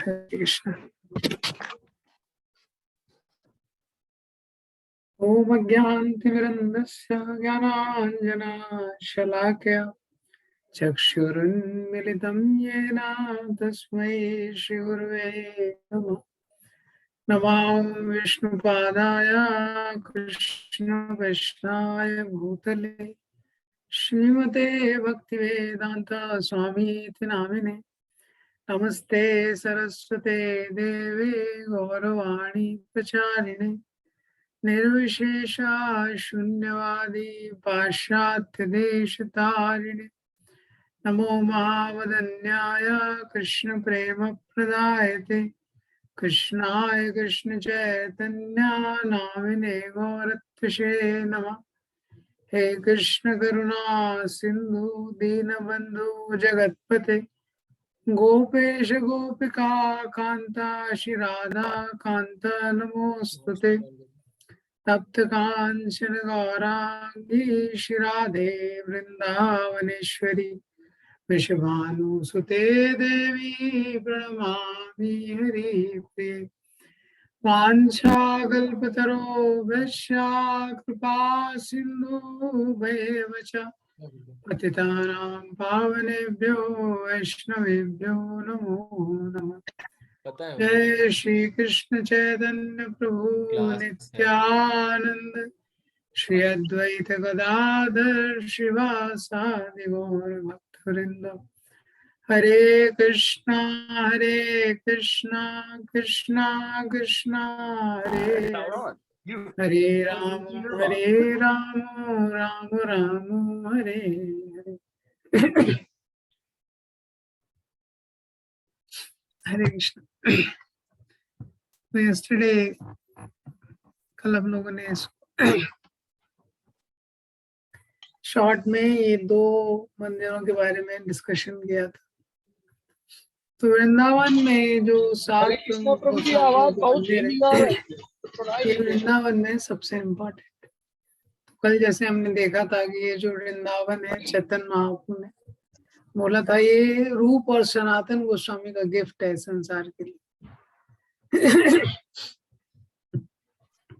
Hare Krishna. ओम अज्ञानतिमिरन्धस्य ज्ञानाञ्जनशलाकया चक्षुरुन्मिलितं येन तस्मै श्रीगुरवे नमः। नमो विष्णुपादाय कृष्णकृष्णाय भूतले श्रीमते भक्तिवेदान्त स्वामीति नामिने। नमस्ते सरस्वते देवे गौरवाणी प्रचारिणे निर्विशेषा शून्यवादी पाश्चात्य देश तारिणे। नमो महावदन्याय कृष्ण प्रेम प्रदायते कृष्णाय कृष्ण चैतन्य नामिने गौरत्वसे नमः। हे कृष्ण करुणा सिंधु दीनबंधु जगतपते गोपेश गोपिका कांता श्री राधा कांता नमोस्तुते। तप्त कांचन गौरांगी श्री राधे वृंदावनेश्वरी वृषभानुसुते देवी प्रणमामि हरिप्रिये। वाञ्छाकल्पतरोभ्यश्च कृपा सिन्धुभ्येव च पतितानां पावनेभ्यो वैष्णवेभ्यो नमो नमः। जय श्री कृष्ण चैतन्य प्रभु नित्यानंद श्री अद्वैत गदाधर श्रीवासादि गौर भक्तवृंद। हरे कृष्णा कृष्णा कृष्णा हरे हरे राम राम राम हरे हरे। हरे कृष्ण। यस्टरडे कल हम लोगों ने शॉर्ट में ये दो मंदिरों के बारे में डिस्कशन किया था। तो वृंदावन में जो 7 मंदिर है, ये वृंदावन में सबसे इम्पोर्टेंट। तो कल जैसे हमने देखा था कि ये जो वृंदावन है चैतन्य महाप्रभु ने बोला था ये रूप और सनातन गोस्वामी का गिफ्ट है संसार के लिए।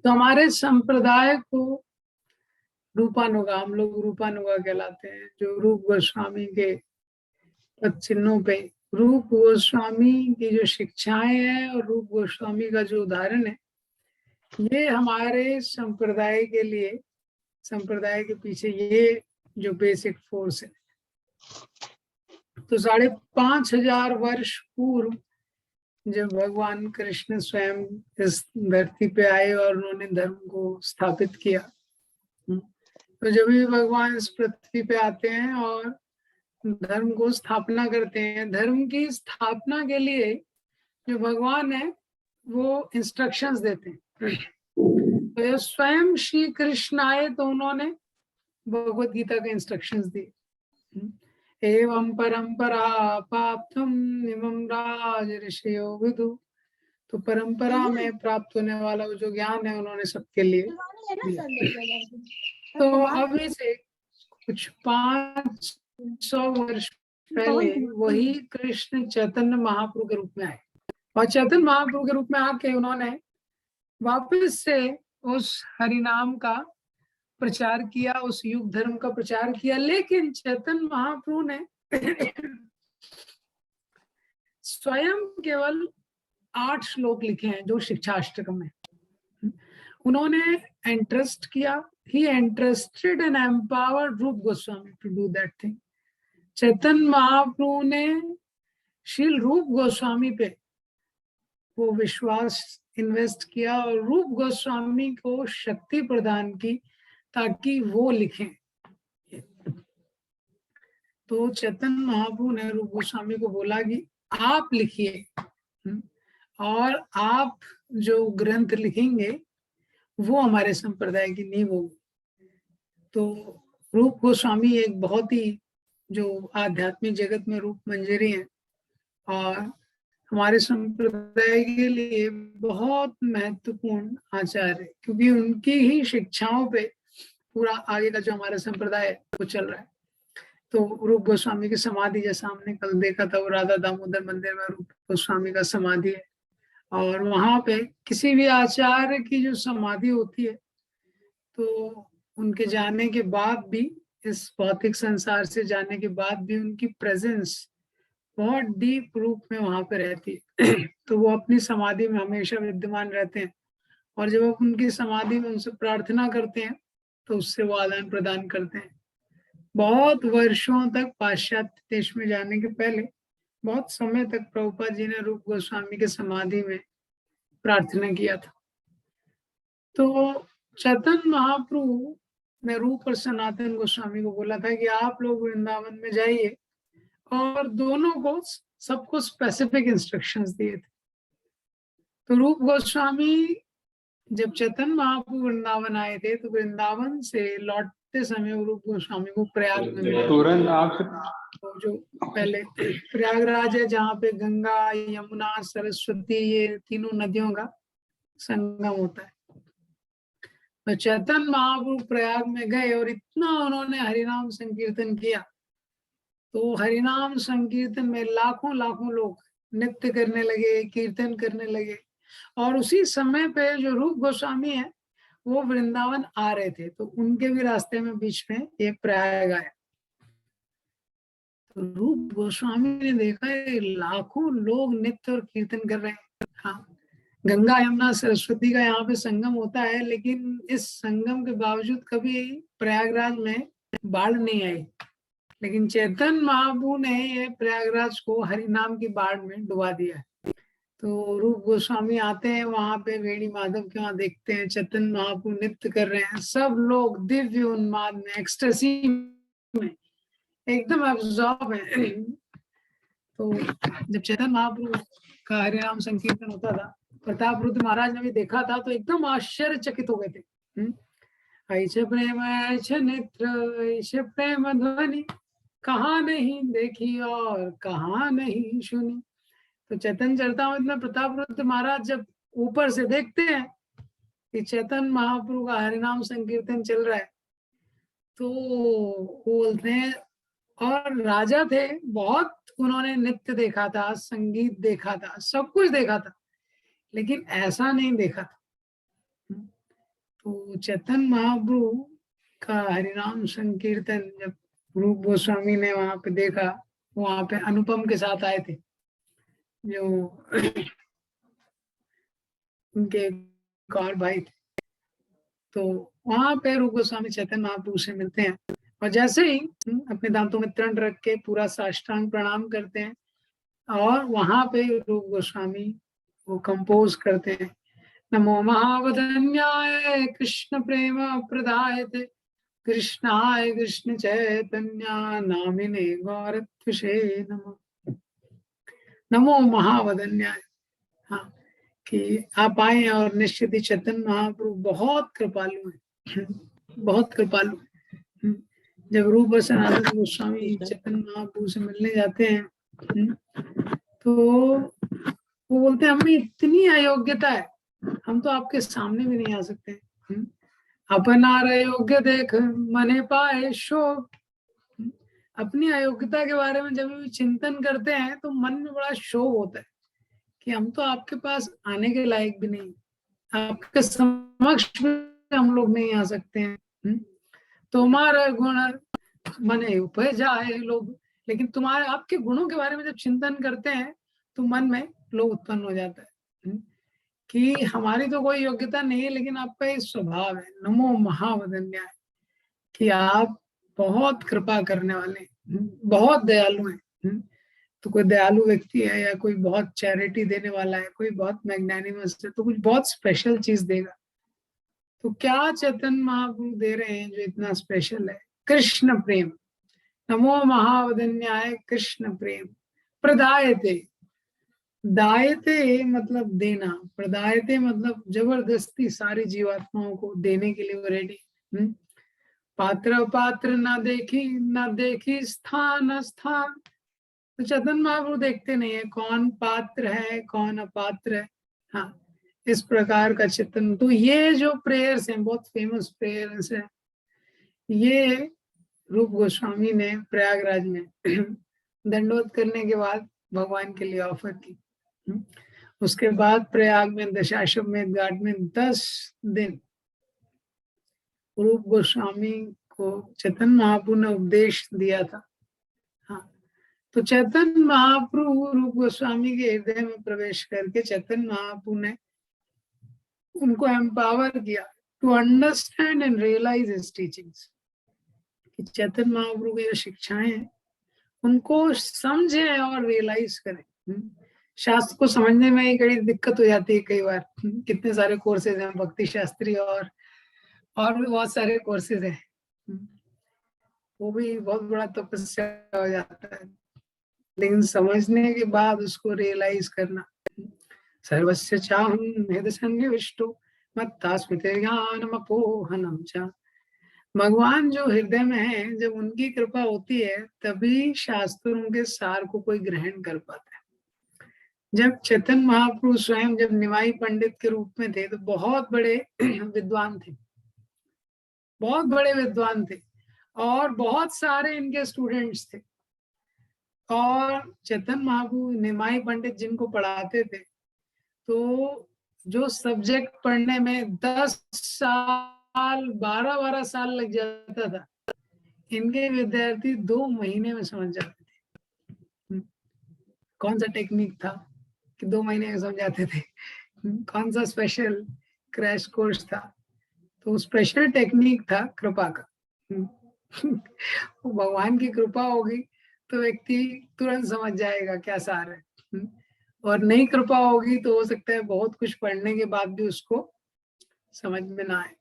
तो हमारे संप्रदाय को रूपानुगा, हम लोग रूपानुगा कहलाते हैं। जो रूप गोस्वामी के पद चिन्हों पे रूप गोस्वामी की जो शिक्षाएं हैं और रूप गोस्वामी का जो उदाहरण है, ये हमारे संप्रदाय के लिए, संप्रदाय के पीछे ये जो बेसिक फोर्स है। तो 5,500 वर्ष पूर्व जब भगवान कृष्ण स्वयं इस धरती पे आए और उन्होंने धर्म को स्थापित किया, तो जब भी भगवान इस पृथ्वी पे आते हैं और धर्म को स्थापना करते हैं, धर्म की स्थापना के लिए जो भगवान है वो इंस्ट्रक्शंस देते हैं। तो स्वयं श्री कृष्ण आए तो उन्होंने भगवत गीता के इंस्ट्रक्शंस दिए। एवं परंपरा प्राप्तम इमं राज ऋषियो विदु। तो परंपरा में प्राप्त होने वाला जो ज्ञान है उन्होंने सबके लिए दिया। तो अभी से कुछ 500 वर्ष पहले वही कृष्ण चैतन्य महाप्रभु के रूप में आए और चैतन्य महाप्रभु के रूप में आके उन्होंने वापस से उस हरिनाम का प्रचार किया, उस युग धर्म का प्रचार किया। लेकिन चैतन्य महाप्रभु ने स्वयं केवल 8 श्लोक लिखे हैं जो शिक्षाष्टकम है। उन्होंने एंट्रस्ट किया, he entrusted and empowered रूप Goswami to do that thing। Chaitanya Mahaprabhu ने श्रील रूप गोस्वामी पे वो विश्वास इन्वेस्ट किया और रूप गोस्वामी को शक्ति प्रदान की ताकि वो लिखें। तो चैतन्य महाप्रभु ने रूप गोस्वामी को बोला कि आप लिखिए और आप जो ग्रंथ लिखेंगे वो हमारे संप्रदाय की नींव होगी। तो रूप गोस्वामी एक बहुत ही जो आध्यात्मिक जगत में रूप मंजरी है और हमारे संप्रदाय के लिए बहुत महत्वपूर्ण आचार्य है, क्योंकि उनकी ही शिक्षाओं पे पूरा आगे का जो हमारा संप्रदाय है वो चल रहा है। तो रूप गोस्वामी की समाधि जैसा हमने कल देखा था, वो राधा दामोदर मंदिर में रूप गोस्वामी का समाधि है और वहां पे किसी भी आचार्य की जो समाधि होती है तो उनके जाने के बाद भी, इस भौतिक संसार से जाने के बाद भी उनकी प्रेजेंस बहुत डीप रूप में वहां पे रहती है। तो वो अपनी समाधि में हमेशा विद्यमान रहते हैं, और जब आप उनकी समाधि में उनसे प्रार्थना करते हैं तो उससे वो आदान प्रदान करते हैं। बहुत वर्षों तक पाश्चात्य देश में जाने के पहले बहुत समय तक प्रभुपाद जी ने रूप गोस्वामी के समाधि में प्रार्थना किया था। तो चैतन्य महाप्रभु ने रूप और सनातन गोस्वामी को बोला था कि आप लोग वृंदावन में जाइए, और दोनों को सबको स्पेसिफिक इंस्ट्रक्शंस दिए थे। तो रूप गोस्वामी जब चैतन्य महाप्रभु वृंदावन आए थे तो वृंदावन से लौटते समय रूप गोस्वामी को प्रयाग में मिले। तुरंत आप तो जो पहले प्रयागराज है, जहाँ पे गंगा, यमुना, सरस्वती, ये तीनों नदियों का संगम होता है। तो चैतन्य महाप्रभु प्रयाग में गए और इतना उन्होंने हरिनाम संकीर्तन किया, तो हरिनाम संकीर्तन में लाखों लाखों लोग नृत्य करने लगे, कीर्तन करने लगे। और उसी समय पे जो रूप गोस्वामी है वो वृंदावन आ रहे थे, तो उनके भी रास्ते में बीच में ये प्रयाग आया। तो रूप गोस्वामी ने देखा है लाखों लोग नृत्य और कीर्तन कर रहे हैं। हाँ, गंगा, यमुना, सरस्वती का यहाँ पे संगम होता है, लेकिन इस संगम के बावजूद कभी प्रयागराज में बाढ़ नहीं आई। लेकिन चैतन्य महाप्रभु ने ये प्रयागराज को हरिनाम की बाढ़ में डुबा दिया है। तो रूप गोस्वामी आते हैं वहां पे, वेणी माधव के वहां देखते हैं चैतन्य महाप्रभु नृत्य कर रहे हैं, सब लोग दिव्य उन्माद में, एक्सटेसी में एकदम एब्जॉर्ब है। तो जब चैतन्य महाप्रभु का हरिनाम संकीर्तन होता था, प्रताप रुद्र महाराज ने भी देखा था, तो एकदम आश्चर्यचकित हो गए थे। ऐसे प्रेम, ऐसे नेत्र, ऐसे प्रेम ध्वनि कहाँ नहीं देखी और कहाँ नहीं सुनी। तो चैतन्य चरितामृत में प्रताप रुद्र महाराज जब ऊपर से देखते हैं कि चैतन्य महाप्रभु का हरिनाम संकीर्तन चल रहा है, तो वो बोलते हैं, और राजा थे, बहुत उन्होंने नृत्य देखा था, संगीत देखा था, सब कुछ देखा था, लेकिन ऐसा नहीं देखा था। तो चैतन्य महाप्रभु का हरिनाम संकीर्तन जब रूप गोस्वामी ने वहां पे देखा, वहां पे अनुपम के साथ आए थे, जो उनके गौर भाई थे। तो वहां पे रूप गोस्वामी चैतन्य महाप्रभु से मिलते हैं, और जैसे ही अपने दांतों में तृण रख के पूरा साष्टांग प्रणाम करते हैं, और वहां पे रूप गोस्वामी वो कंपोज करते हैं, नमो महावदन्याय कृष्ण प्रेम प्रदायते कृष्णाय कृष्ण चैतन्य नामिने गौरत्विषे नमः। नमो महावदन्याय। हाँ, कि आप आए, और निश्चित ही चैतन्य महाप्रभु बहुत कृपालु है, बहुत कृपालु है। जब रूप सनातन गोस्वामी चैतन्य महाप्रभु से मिलने जाते हैं, तो वो बोलते हैं, हमें इतनी अयोग्यता है, हम तो आपके सामने भी नहीं आ सकते। अपना अयोग्य देख मने पाए शोक। अपनी अयोग्यता के बारे में जब भी चिंतन करते हैं तो मन में बड़ा शोक होता है कि हम तो आपके पास आने के लायक भी नहीं, आपके समक्ष भी हम लोग नहीं आ सकते हैं। तुम्हारे गुण मने उपजाए लोग, लेकिन तुम्हारे आपके गुणों के बारे में जब चिंतन करते हैं तो मन में लोग उत्पन्न हो जाता है कि हमारी तो कोई योग्यता नहीं है, लेकिन आपका ये स्वभाव है। नमो महावदन्याय, कि आप बहुत कृपा करने वाले, बहुत दयालु हैं। तो कोई दयालु व्यक्ति है, या कोई बहुत चैरिटी देने वाला है, कोई बहुत मैग्नानिमस है, तो कुछ बहुत स्पेशल चीज देगा। तो क्या चैतन्य महाप्रभु दे रहे हैं जो इतना स्पेशल है? कृष्ण प्रेम। नमो महावदन्याय कृष्ण प्रेम प्रदायते। दायते मतलब देना, प्रदायते मतलब जबरदस्ती सारी जीवात्माओं को देने के लिए वो रेडी। पात्र पात्र ना देखी स्थान स्थान। तो चैतन्य महाप्रभु देखते नहीं है कौन पात्र है कौन अपात्र है। हाँ, इस प्रकार का चिंतन। तो ये जो प्रेयर्स हैं, बहुत फेमस प्रेयर्स हैं, ये रूप गोस्वामी ने प्रयागराज में दंडोत करने के बाद भगवान के लिए ऑफर की। उसके बाद प्रयाग में दशाश्वमेध घाट में 10 दिन रूप गोस्वामी को चैतन्य महाप्रभु ने उपदेश दिया था। हाँ, तो चैतन्य महाप्रभु रूप गोस्वामी के हृदय में प्रवेश करके चैतन्य महाप्रभु ने उनको एम्पावर किया to understand and realise his teachings. Chaitanya Mahaprabhu की जो शिक्षाएं हैं उनको समझे और रियलाइज करें। शास्त्र को समझने में ही कई दिक्कत हो जाती है कई बार। कितने सारे कोर्सेज हैं, भक्ति शास्त्री और भी बहुत सारे कोर्सेज हैं, वो भी बहुत बड़ा तपस्या हो जाता है। लेकिन समझने के बाद उसको रियलाइज करना, सर्वस्य चाहं हृदय सन्निविष्टो मत्ता स्मृति ज्ञानम अपोहनम च। भगवान जो हृदय में है, जब उनकी कृपा होती है तभी शास्त्रों के सार को कोई ग्रहण कर पाता है। जब चैतन्य महाप्रभु स्वयं जब निमाई पंडित के रूप में थे तो बहुत बड़े विद्वान थे, बहुत बड़े विद्वान थे और बहुत सारे इनके स्टूडेंट्स थे। और चैतन्य महाप्रभु निमाई पंडित जिनको पढ़ाते थे तो जो सब्जेक्ट पढ़ने में 10 साल 12 साल लग जाता था, इनके विद्यार्थी 2 महीने में समझ जाते थे। कौन सा टेक्निक था कि 2 महीने में समझ जाते थे? कौन सा स्पेशल क्रैश कोर्स था? तो स्पेशल टेक्निक था कृपा का। भगवान की कृपा होगी तो व्यक्ति तुरंत समझ जाएगा क्या सार है, और नहीं कृपा होगी तो हो सकता है बहुत कुछ पढ़ने के बाद भी उसको समझ में ना आए।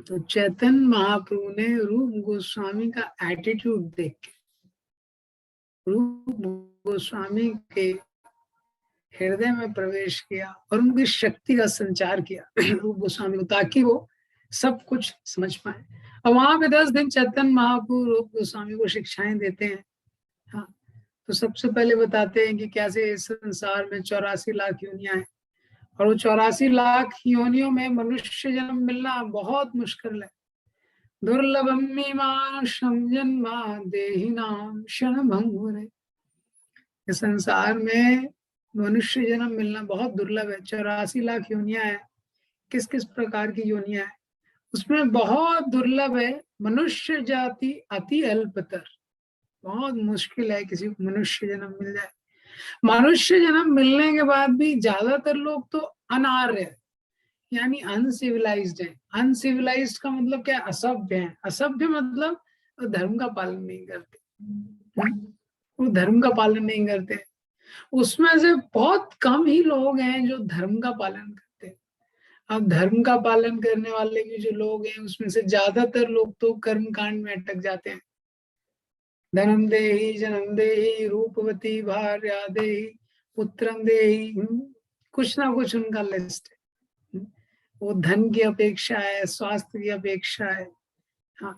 तो चैतन्य महाप्रभु ने रूप गोस्वामी का एटीट्यूड देख के रूप गोस्वामी के हृदय में प्रवेश किया और उनकी शक्ति का संचार किया रूप गोस्वामी को, ताकि वो सब कुछ समझ पाए। और वहां पे 10 दिन चैतन्य महाप्रभु रूप गोस्वामी को शिक्षाएं देते हैं। हाँ, तो सबसे पहले बताते हैं कि कैसे इस संसार में 84 लाख योनियां हैं और वो 84 लाख योनियों में मनुष्य जन्म मिलना बहुत मुश्किल है। दुर्लभम मीमांसम जन्मा देहिनाम क्षणभंगुरे। इस संसार में मनुष्य जन्म मिलना बहुत दुर्लभ है। 84 लाख योनियां हैं। किस किस प्रकार की योनियां हैं उसमें बहुत दुर्लभ है मनुष्य जाति अति अल्पतर। बहुत मुश्किल है किसी को मनुष्य जन्म मिल जाए। मनुष्य जन्म मिलने के बाद भी ज्यादातर लोग तो अनार्य है, यानी अनसिविलाइज्ड है। अनसिविलाइज्ड का मतलब क्या? असभ्य है। असभ्य मतलब धर्म का पालन नहीं करते, वो धर्म का पालन नहीं करते। उसमें से बहुत कम ही लोग हैं जो धर्म का पालन करते हैं। अब धर्म का पालन करने वाले भी जो लोग हैं उसमें से ज्यादातर लोग तो कर्म कांड में अटक जाते हैं। धनम देहि जनम देहि रूपवती भार्या देहि पुत्रम देहि, कुछ ना कुछ उनका लिस्ट है। वो धन की अपेक्षा है, स्वास्थ्य की अपेक्षा है। हाँ,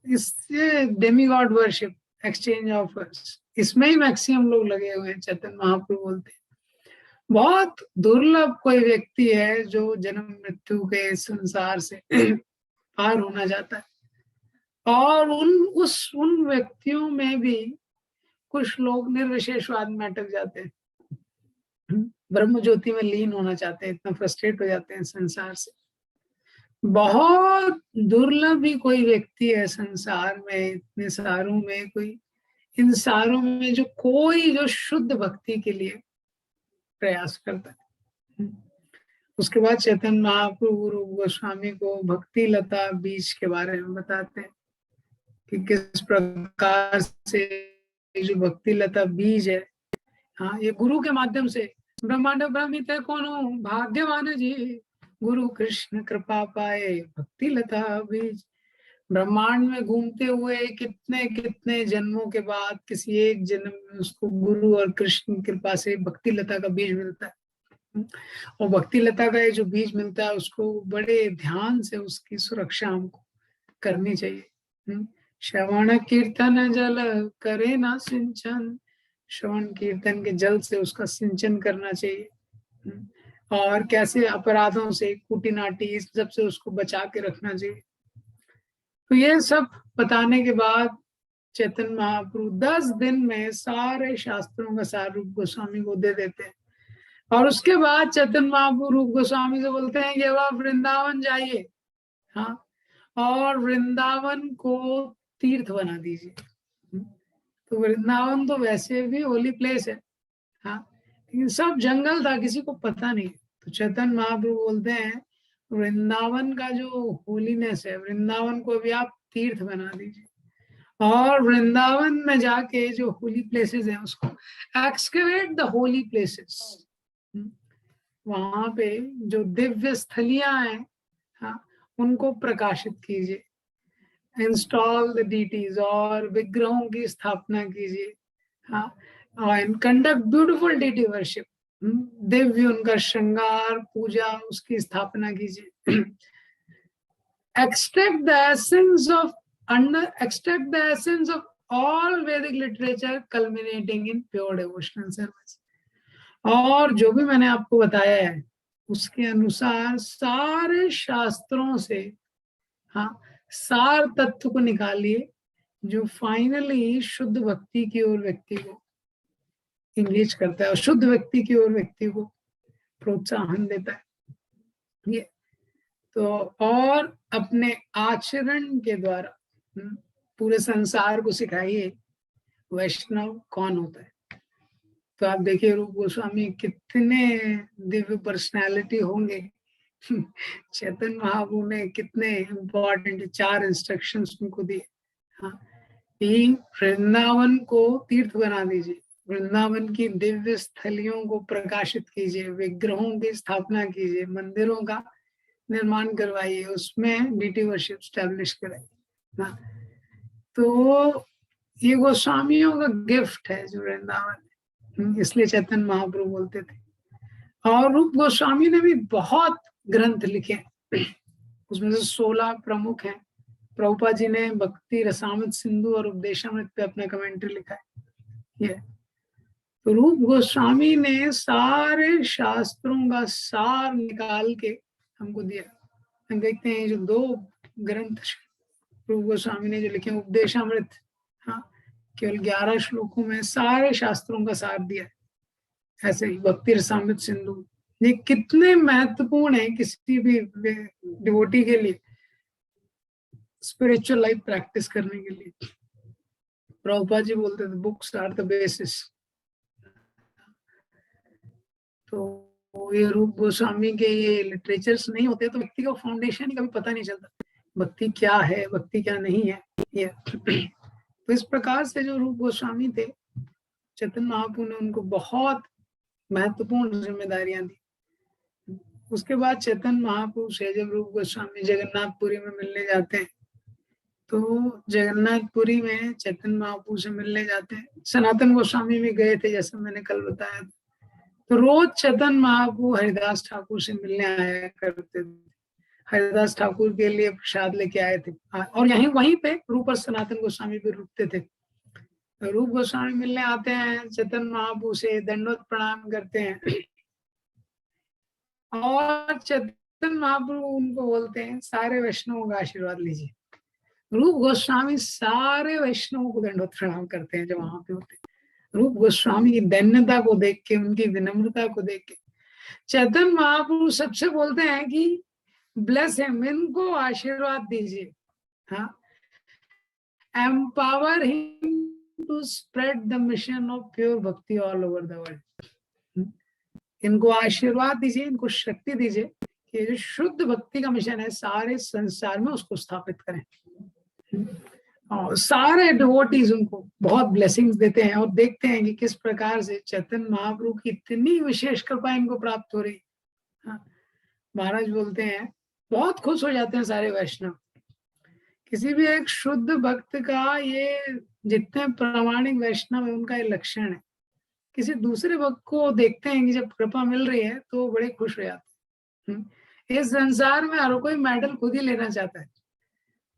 इससे डेमीगॉड वर्शिप, एक्सचेंज ऑफर्स, इसमें ही मैक्सिमम लोग लगे हुए हैं। चैतन्य महाप्रभु बोलते हैं बहुत दुर्लभ कोई व्यक्ति है जो जन्म मृत्यु के संसार से पार होना चाहता है। और उन व्यक्तियों में भी कुछ लोग निर्विशेषवाद में अटक जाते हैं, ब्रह्म ज्योति में लीन होना चाहते हैं, इतना फ्रस्ट्रेट हो जाते हैं संसार से। बहुत दुर्लभ ही कोई व्यक्ति है संसार में, इतने सारों में कोई, इन सारों में जो कोई जो शुद्ध भक्ति के लिए प्रयास करता है। उसके बाद चैतन्य महाप्रभु रूप गोस्वामी को भक्ति लता बीज के बारे में बताते हैं कि किस प्रकार से जो भक्ति लता बीज है, हाँ, ये गुरु के माध्यम से। ब्रह्मांड ब्रह्मित कौन भाग्यवान जी, गुरु कृष्ण कृपा पाए भक्ति लता बीज। ब्रह्मांड में घूमते हुए कितने कितने जन्मों के बाद किसी एक जन्म में उसको गुरु और कृष्ण कृपा से भक्ति लता का बीज मिलता है। और भक्ति लता का ये जो बीज मिलता है उसको बड़े ध्यान से उसकी सुरक्षा हमको करनी चाहिए। श्रवण कीर्तन जल करे ना सिंचन, श्रवण कीर्तन के जल से उसका सिंचन करना चाहिए। और कैसे अपराधों से, कुटिनाटी, इस सब से उसको बचा के रखना चाहिए। तो ये सब बताने के बाद चैतन्य महाप्रभु 10 दिन में सारे शास्त्रों का सार रूप गोस्वामी को दे देते हैं। और उसके बाद चैतन्य महाप्रभु रूप गोस्वामी से बोलते हैं कि अब आप वृंदावन जाइए। हाँ, और वृंदावन को तीर्थ बना दीजिए। तो वृंदावन तो वैसे भी होली प्लेस है, हाँ, लेकिन सब जंगल था, किसी को पता नहीं। तो चैतन्य महाप्रभु बोलते हैं वृंदावन का जो होलीनेस है, वृंदावन को भी आप तीर्थ बना दीजिए, और वृंदावन में जाके जो होली प्लेसेस हैं उसको एक्सकेवेट द होली प्लेसेस, वहां पे जो दिव्य स्थलियां हैं, हाँ, उनको प्रकाशित कीजिए, इंस्टॉल द डीटीज, और विग्रहों की स्थापना कीजिए, हाँ, and conduct beautiful deity worship, Divya उनका श्रृंगार पूजा उसकी स्थापना कीजिए। extract the essence of extract the essence of all Vedic literature culminating in pure devotional service। और जो भी मैंने आपको बताया है उसके अनुसार सारे शास्त्रों से, हाँ, सार तत्व को निकालिए जो फाइनली शुद्ध भक्ति की ओर व्यक्ति को इंगेज करता है और शुद्ध व्यक्ति की ओर व्यक्ति को प्रोत्साहन देता है। ये तो और अपने आचरण के द्वारा पूरे संसार को सिखाइए वैष्णव कौन होता है। तो आप देखिए रूप गोस्वामी कितने दिव्य पर्सनालिटी होंगे। चैतन्य महाप्रभु ने कितने इम्पोर्टेंट 4 इंस्ट्रक्शंस उनको दिए, हाँ, कि वृंदावन को तीर्थ बना दीजिए, वृंदावन की दिव्य स्थलियों को प्रकाशित कीजिए, विग्रहों की स्थापना कीजिए, मंदिरों का निर्माण करवाइए, उसमें डीटी वर्शिप स्टैब्लिश कराइए। हाँ, तो ये गोस्वामियों का गिफ्ट है जो वृंदावन, इसलिए चैतन्य महाप्रभु बोलते थे। और रूप गोस्वामी ने भी बहुत ग्रंथ लिखे, उसमें से 16 प्रमुख हैं। प्रभुपाद जी ने भक्ति रसामृत सिंधु और उपदेशामृत पे अपना कमेंट्री लिखा है। ये तो रूप गोस्वामी ने सारे शास्त्रों का सार निकाल के हमको दिया। हम देखते हैं जो 2 ग्रंथ रूप गोस्वामी ने जो लिखे उपदेशामृत, हाँ, केवल 11 श्लोकों में सारे शास्त्रों का सार दिया। ऐसे ही भक्ति रसामृत सिंधु, ये कितने महत्वपूर्ण है किसी भी डिवोटी के लिए स्पिरिचुअल लाइफ प्रैक्टिस करने के लिए। प्रभुपाद जी बोलते थे बुक्स आर द बेसिस। तो ये रूप गोस्वामी के ये लिटरेचर्स नहीं होते तो व्यक्ति का फाउंडेशन ही कभी पता नहीं चलता, भक्ति क्या है भक्ति क्या नहीं है ये। तो इस प्रकार से जो रूप गोस्वामी थे, चैतन्य महाप्रभु ने उनको बहुत महत्वपूर्ण जिम्मेदारियां दी। उसके बाद चैतन्य महाप्रभु से जब रूप गोस्वामी जगन्नाथपुरी में मिलने जाते हैं, तो जगन्नाथपुरी में चैतन्य महाप्रभु से मिलने जाते हैं। सनातन गोस्वामी भी गए थे जैसे मैंने कल बताया। तो रोज चैतन्य महाप्रभु हरिदास ठाकुर से मिलने आया करते थे, हरिदास ठाकुर के लिए प्रसाद लेके आए थे, और वहीं पे रूप और सनातन गोस्वामी भी रुकते थे। रूप गोस्वामी मिलने आते हैं, चैतन्य महाप्रभु से दंडवत प्रणाम करते हैं, और चैतन्य महाप्रभु उनको बोलते हैं सारे वैष्णवों का आशीर्वाद लीजिए। रूप गोस्वामी सारे वैष्णवों को दंडवत प्रणाम करते हैं जो वहां पे होते हैं। रूप गोस्वामी की दैन्यता को देख के, उनकी विनम्रता को देख के चैतन्य महाप्रभु सबसे बोलते हैं कि ब्लेस हिम, इनको आशीर्वाद दीजिए, हाँ, empower him to spread the mission of pure bhakti all over the world. इनको आशीर्वाद दीजिए, इनको शक्ति दीजिए कि जो शुद्ध भक्ति का मिशन है सारे संसार में उसको स्थापित करें। और सारे डिवोटीज उनको बहुत ब्लेसिंग्स देते हैं और देखते हैं कि किस प्रकार से चैतन्य महाप्रभु की इतनी विशेष कृपा इनको प्राप्त हो रही। हाँ, महाराज बोलते हैं बहुत खुश हो जाते हैं सारे वैष्णव। किसी भी एक शुद्ध भक्त का, ये जितने प्रामाणिक वैष्णव है उनका ये लक्षण है। किसी दूसरे भक्त को देखते हैं कि जब कृपा मिल रही है तो बड़े खुश हो जाते हैं। इस संसार में हर कोई मेडल खुद ही लेना चाहता है,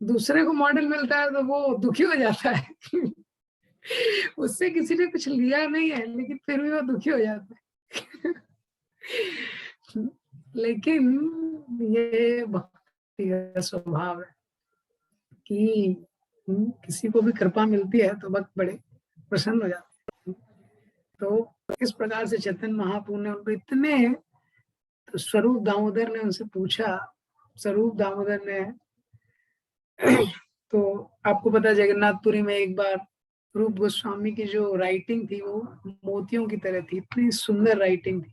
दूसरे को मॉडल मिलता है तो वो दुखी हो जाता है। उससे किसी ने कुछ लिया नहीं है लेकिन फिर भी वो दुखी हो जाता है। लेकिन ये भक्ति का स्वभाव है कि किसी को भी कृपा मिलती है तो भक्त बड़े प्रसन्न हो जाते हैं। तो इस प्रकार से चैतन्य महाप्रभु ने उनको इतने, तो स्वरूप दामोदर ने उनसे पूछा, स्वरूप दामोदर ने तो आपको पता है जगन्नाथपुरी में एक बार रूप गोस्वामी की जो राइटिंग थी वो मोतियों की तरह थी, इतनी सुंदर राइटिंग थी।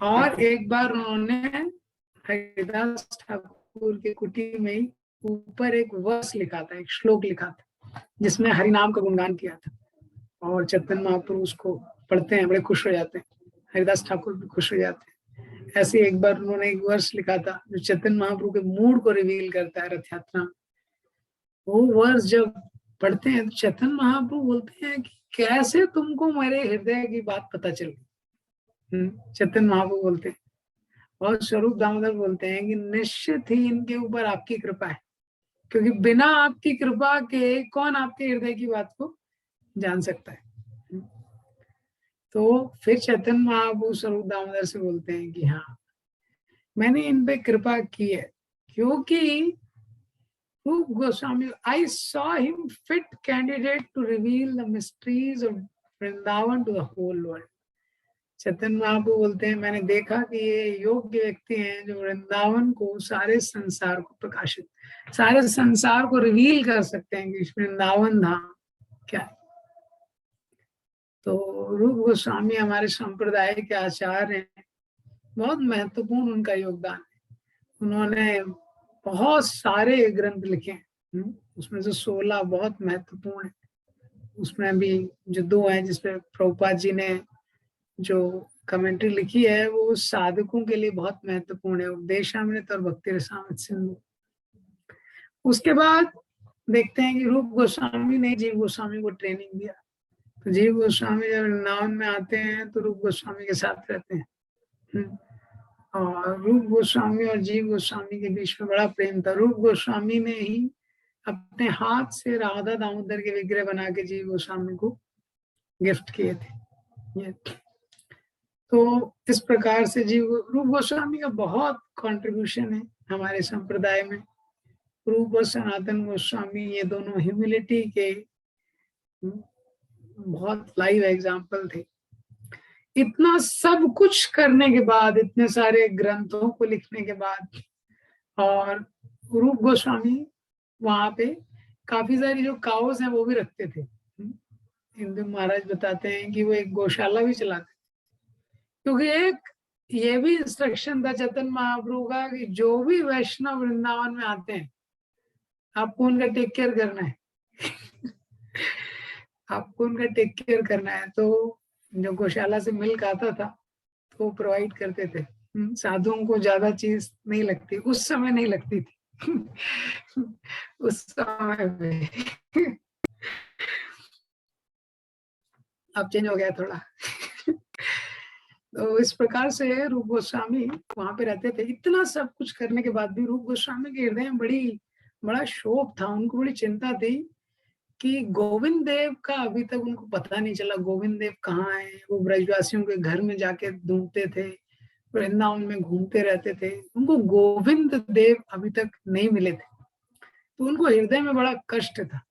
और एक बार उन्होंने हरिदास ठाकुर के कुटी में ही ऊपर एक वर्स लिखा था, एक श्लोक लिखा था जिसमें हरिनाम का गुणगान किया था, और चैतन्य महाप्रभु उसको पढ़ते हैं, बड़े खुश हो जाते हैं, हरिदास ठाकुर भी खुश हो जाते हैं। ऐसे एक बार उन्होंने एक वर्ष लिखा था जो चैतन्य महाप्रभु के मूड को रिवील करता है रथ यात्रा। वो वर्ष जब पढ़ते हैं तो चैतन्य महाप्रभु बोलते हैं कि कैसे तुमको मेरे हृदय की बात पता चली। चैतन्य महाप्रभु बोलते हैं, और स्वरूप दामोदर बोलते हैं कि निश्चित ही इनके ऊपर आपकी कृपा है, क्योंकि बिना आपकी कृपा के कौन आपके हृदय की बात को जान सकता है। तो फिर चैतन्य महाप्रभु स्वरूप दामोदर से बोलते हैं कि हाँ, मैंने इन पे कृपा की है, क्योंकि Rup Goswami, I saw him fit candidate to reveal the mysteries of Vrindavan to the whole world. Chaitanya Mahaprabhu बोलते हैं, मैंने देखा कि ये योग्य व्यक्ति हैं जो वृंदावन को, सारे संसार को प्रकाशित, सारे संसार को रिवील कर सकते हैं कि वृंदावन धाम क्या है। तो रूप गोस्वामी हमारे संप्रदाय के आचार्य हैं, बहुत महत्वपूर्ण उनका योगदान है। उन्होंने बहुत सारे ग्रंथ लिखे हैं, उसमें से 16 बहुत महत्वपूर्ण है। उसमें भी जो 2 हैं जिसपे प्रभुपाद जी ने जो कमेंट्री लिखी है वो साधकों के लिए बहुत महत्वपूर्ण है, उपदेशामृत और भक्ति रसामृत सिंधु। उसके बाद देखते हैं कि रूप गोस्वामी ने जीव गोस्वामी को ट्रेनिंग दिया। तो जीव गोस्वामी जब वृंदावन में आते हैं तो रूप गोस्वामी के साथ रहते हैं, और रूप गोस्वामी और जीव गोस्वामी के बीच में बड़ा प्रेम था। रूप गोस्वामी ने ही अपने हाथ से राधा दामोदर के विग्रह बना के जीव गोस्वामी को गिफ्ट किए थे। तो इस प्रकार से रूप गोस्वामी का बहुत कंट्रीब्यूशन है हमारे संप्रदाय में। रूप और सनातन गोस्वामी ये दोनों ह्यूमिलिटी के बहुत लाइव एग्जाम्पल थे। इतना सब कुछ करने के बाद, इतने सारे ग्रंथों को लिखने के बाद, और रूप गोस्वामी वहां पे काफी सारी जो काउस हैं वो भी रखते थे। हिंदू महाराज बताते हैं कि वो एक गौशाला भी चलाते, क्योंकि एक ये भी इंस्ट्रक्शन था चैतन्य महाप्रभु का कि जो भी वैष्णव वृंदावन में आते हैं आपको उनका टेक केयर करना है। आपको उनका टेक केयर करना है। तो जो गौशाला से मिल्क आता था तो प्रोवाइड करते थे। साधुओं को ज्यादा चीज नहीं लगती, उस समय नहीं लगती थी। उस समय में अब चेंज हो गया थोड़ा। तो इस प्रकार से रूप गोस्वामी वहां पे रहते थे। इतना सब कुछ करने के बाद भी रूप गोस्वामी के हृदय में बड़ा शोक था, उनको बड़ी चिंता थी कि गोविंद देव का अभी तक उनको पता नहीं चला, गोविंद देव कहाँ है। वो ब्रजवासियों के घर में जाके ढूंढते थे, वृंदावन में घूमते रहते थे, उनको गोविंद देव अभी तक नहीं मिले थे। तो उनको हृदय में बड़ा कष्ट था।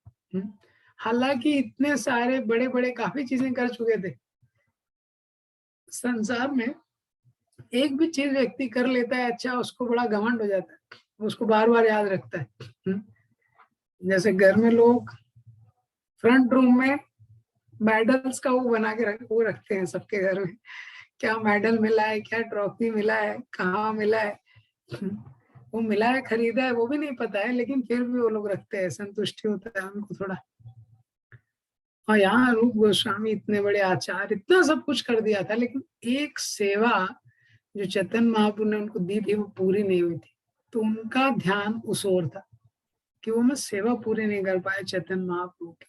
हालांकि इतने सारे बड़े बड़े काफी चीजें कर चुके थे। संसार में एक भी चीज व्यक्ति कर लेता है अच्छा, उसको बड़ा घमंड हो जाता है, उसको बार बार याद रखता है। जैसे घर में लोग फ्रंट रूम में मेडल्स का वो बना के वो रखते हैं सबके घर में, क्या मेडल मिला है, क्या ट्रॉफी मिला है, कहाँ मिला है। वो मिला है, खरीदा है, वो भी नहीं पता है, लेकिन फिर भी वो लोग रखते हैं, संतुष्टि होता है उनको थोड़ा। और यहाँ रूप गोस्वामी इतने बड़े आचार्य, इतना सब कुछ कर दिया था, लेकिन एक सेवा जो चैतन्य महाप्रभु ने उनको दी थी वो पूरी नहीं हुई थी। तो उनका ध्यान उस ओर था कि वो मैं सेवा पूरी नहीं कर पाए चैतन्य महाप्रभु की।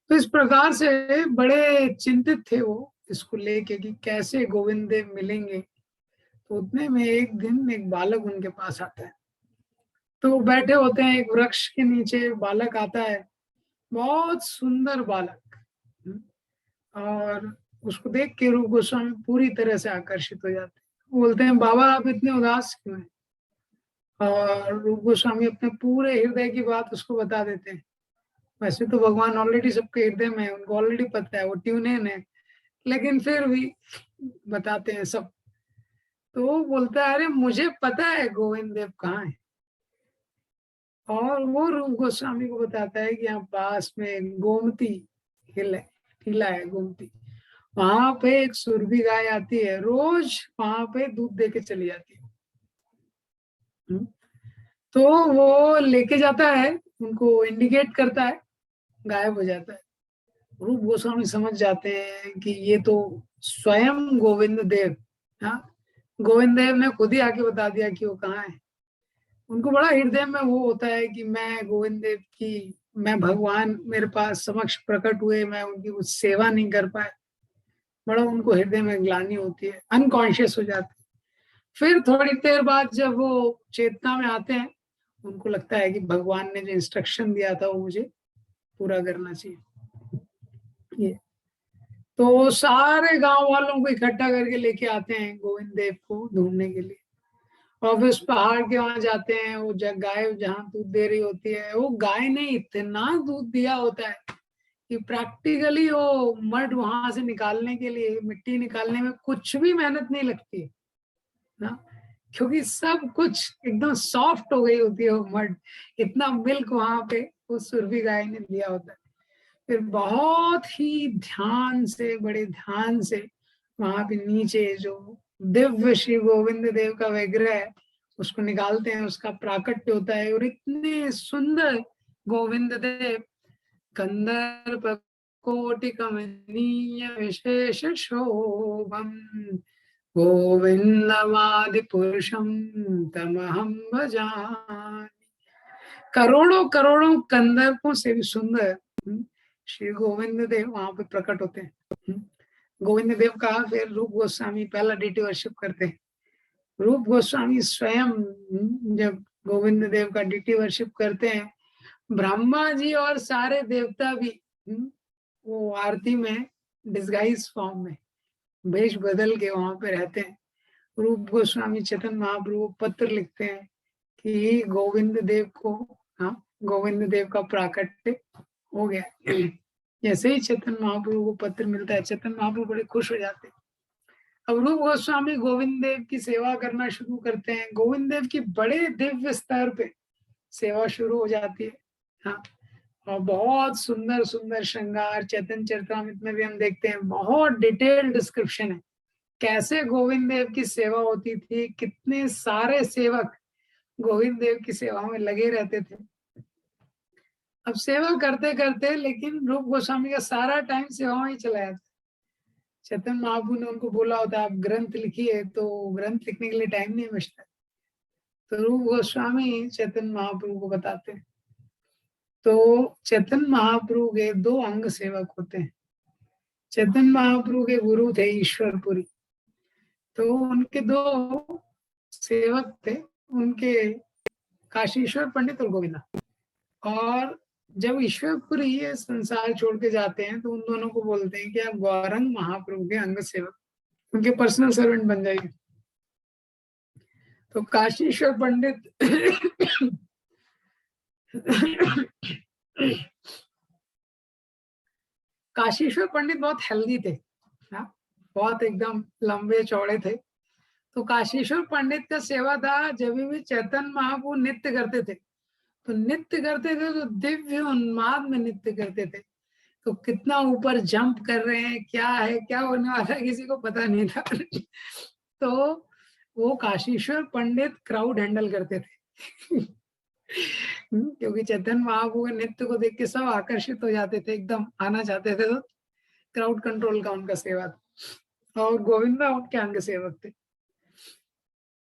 तो इस प्रकार से बड़े चिंतित थे वो इसको लेके कि कैसे गोविंद देव मिलेंगे। तो उतने में एक दिन एक बालक उनके पास आता है। तो वो बैठे होते हैं एक वृक्ष के नीचे, बालक आता है, बहुत सुंदर बालक। और उसको देख के रूप गोस्वामी पूरी तरह से आकर्षित हो जाते हैं। बोलते हैं बाबा आप इतने उदास क्यों हैं? और रूप गोस्वामी अपने पूरे हृदय की बात उसको बता देते हैं। वैसे तो भगवान ऑलरेडी सबके हृदय में है, उनको ऑलरेडी पता है, वो ट्यून इन है, लेकिन फिर भी बताते हैं सब। तो वो बोलता है अरे मुझे पता है गोविंद देव कहाँ है, और वो रूप गोस्वामी को बताता है कि यहाँ पास में गोमती हिल है, टीला है गोमती, वहां पे एक सुरभि गाय आती है, रोज वहां पे दूध दे के चली जाती है। तो वो लेके जाता है, उनको इंडिकेट करता है, गायब हो जाता है। रूप गोस्वामी समझ जाते हैं कि ये तो स्वयं गोविंद देव, हाँ, गोविंद देव ने खुद ही आके बता दिया कि वो कहाँ है। उनको बड़ा हृदय में वो होता है कि मैं गोविंद देव की, मैं भगवान मेरे पास समक्ष प्रकट हुए, मैं उनकी कुछ सेवा नहीं कर पाए, बड़ा उनको हृदय में ग्लानि होती है, अनकॉन्शियस हो जाते हैं। फिर थोड़ी देर बाद जब वो चेतना में आते हैं, उनको लगता है कि भगवान ने जो इंस्ट्रक्शन दिया था वो मुझे पूरा करना चाहिए। ये तो सारे गांव वालों को इकट्ठा करके लेके आते हैं गोविंद देव को ढूंढने के लिए। और फिर उस पहाड़ के वहां जाते हैं, वो गाय जहाँ दूध दे रही होती है, वो गाय ने इतना दूध दिया होता है कि प्रैक्टिकली वो मड वहां से निकालने के लिए, मिट्टी निकालने में कुछ भी मेहनत नहीं लगती है ना, क्योंकि सब कुछ एकदम सॉफ्ट हो गई होती है वो मड, इतना मिल्क वहां पे उस सुरभि गाय ने दिया होता है। फिर बहुत ही ध्यान से, बड़े ध्यान से वहां पे नीचे जो दिव्य श्री गोविंद देव का विग्रह है उसको निकालते हैं, उसका प्राकट्य होता है, और इतने सुंदर गोविंद देव, कंदर्प कोटि कमनीय विशेष शोभम, गोविंदमादि पुरुषम तमहम भजामि। करोड़ों करोड़ों कंदर्पों से भी सुंदर श्री गोविंद देव वहां पे प्रकट होते हैं। गोविंद देव का फिर रूप गोस्वामी पहला डीटी वर्शिप करते हैं। रूप गोस्वामी स्वयं जब गोविंद देव का डीटी वर्शिप करते हैं, ब्रह्मा जी और सारे देवता भी वो आरती में डिस्गाइज फॉर्म में वेश बदल के वहां पे रहते हैं। रूप गोस्वामी चेतन महाप्रभु पत्र लिखते हैं कि गोविंद देव को, हाँ, गोविंद देव का प्राकट्य हो गया। जैसे ही चेतन महाप्रभु को पत्र मिलता है, चेतन महाप्रभु बड़े खुश हो जाते हैं। अब रूप गोस्वामी गोविंद देव की सेवा करना शुरू करते हैं, गोविंद देव की बड़े दिव्य स्तर पे सेवा शुरू हो जाती है। हाँ, और बहुत सुंदर सुंदर श्रृंगार चैतन्य चरितमृत में भी हम देखते हैं, बहुत डिटेल्ड डिस्क्रिप्शन है कैसे गोविंद देव की सेवा होती थी, कितने सारे सेवक गोविंद देव की सेवा में लगे रहते थे। अब सेवा करते करते लेकिन रूप गोस्वामी का सारा टाइम सेवा में ही चला जाता। चेतन महाप्रभु ने उनको बोला होता है आप ग्रंथ लिखिए, तो ग्रंथ लिखने के लिए टाइम नहीं बचता। तो रूप गोस्वामी चेतन महाप्रभु को बताते हैं। तो चेतन महाप्रभु के दो अंग सेवक होते हैं। चेतन महाप्रभु के गुरु थे ईश्वरपुरी, तो उनके दो सेवक थे, उनके काशीश्वर पंडित और गोविंदा। और जब ईश्वरपुरी ये संसार छोड़ के जाते हैं तो उन दोनों को बोलते हैं कि आप गौरंग महाप्रभु के अंग सेवक, उनके पर्सनल सर्वेंट बन जाइए। तो काशीश्वर पंडित काशीश्वर पंडित बहुत हेल्दी थे, बहुत एकदम लंबे चौड़े थे। तो काशीश्वर पंडित का सेवा था, जब भी चैतन्य महाप्रभु नृत्य करते थे तो नृत्य करते थे तो दिव्य उन्माद में नृत्य करते थे। तो कितना ऊपर जंप कर रहे हैं, क्या है, क्या होने वाला है, किसी को पता नहीं था। तो वो काशीश्वर पंडित क्राउड हैंडल करते थे। क्योंकि चैतन्य महाप्रभु के नृत्य को देख के सब आकर्षित हो जाते थे, एकदम आना चाहते थे। तो क्राउड कंट्रोल का उनका सेवा था, और गोविंदा उनके अंग सेवक थे।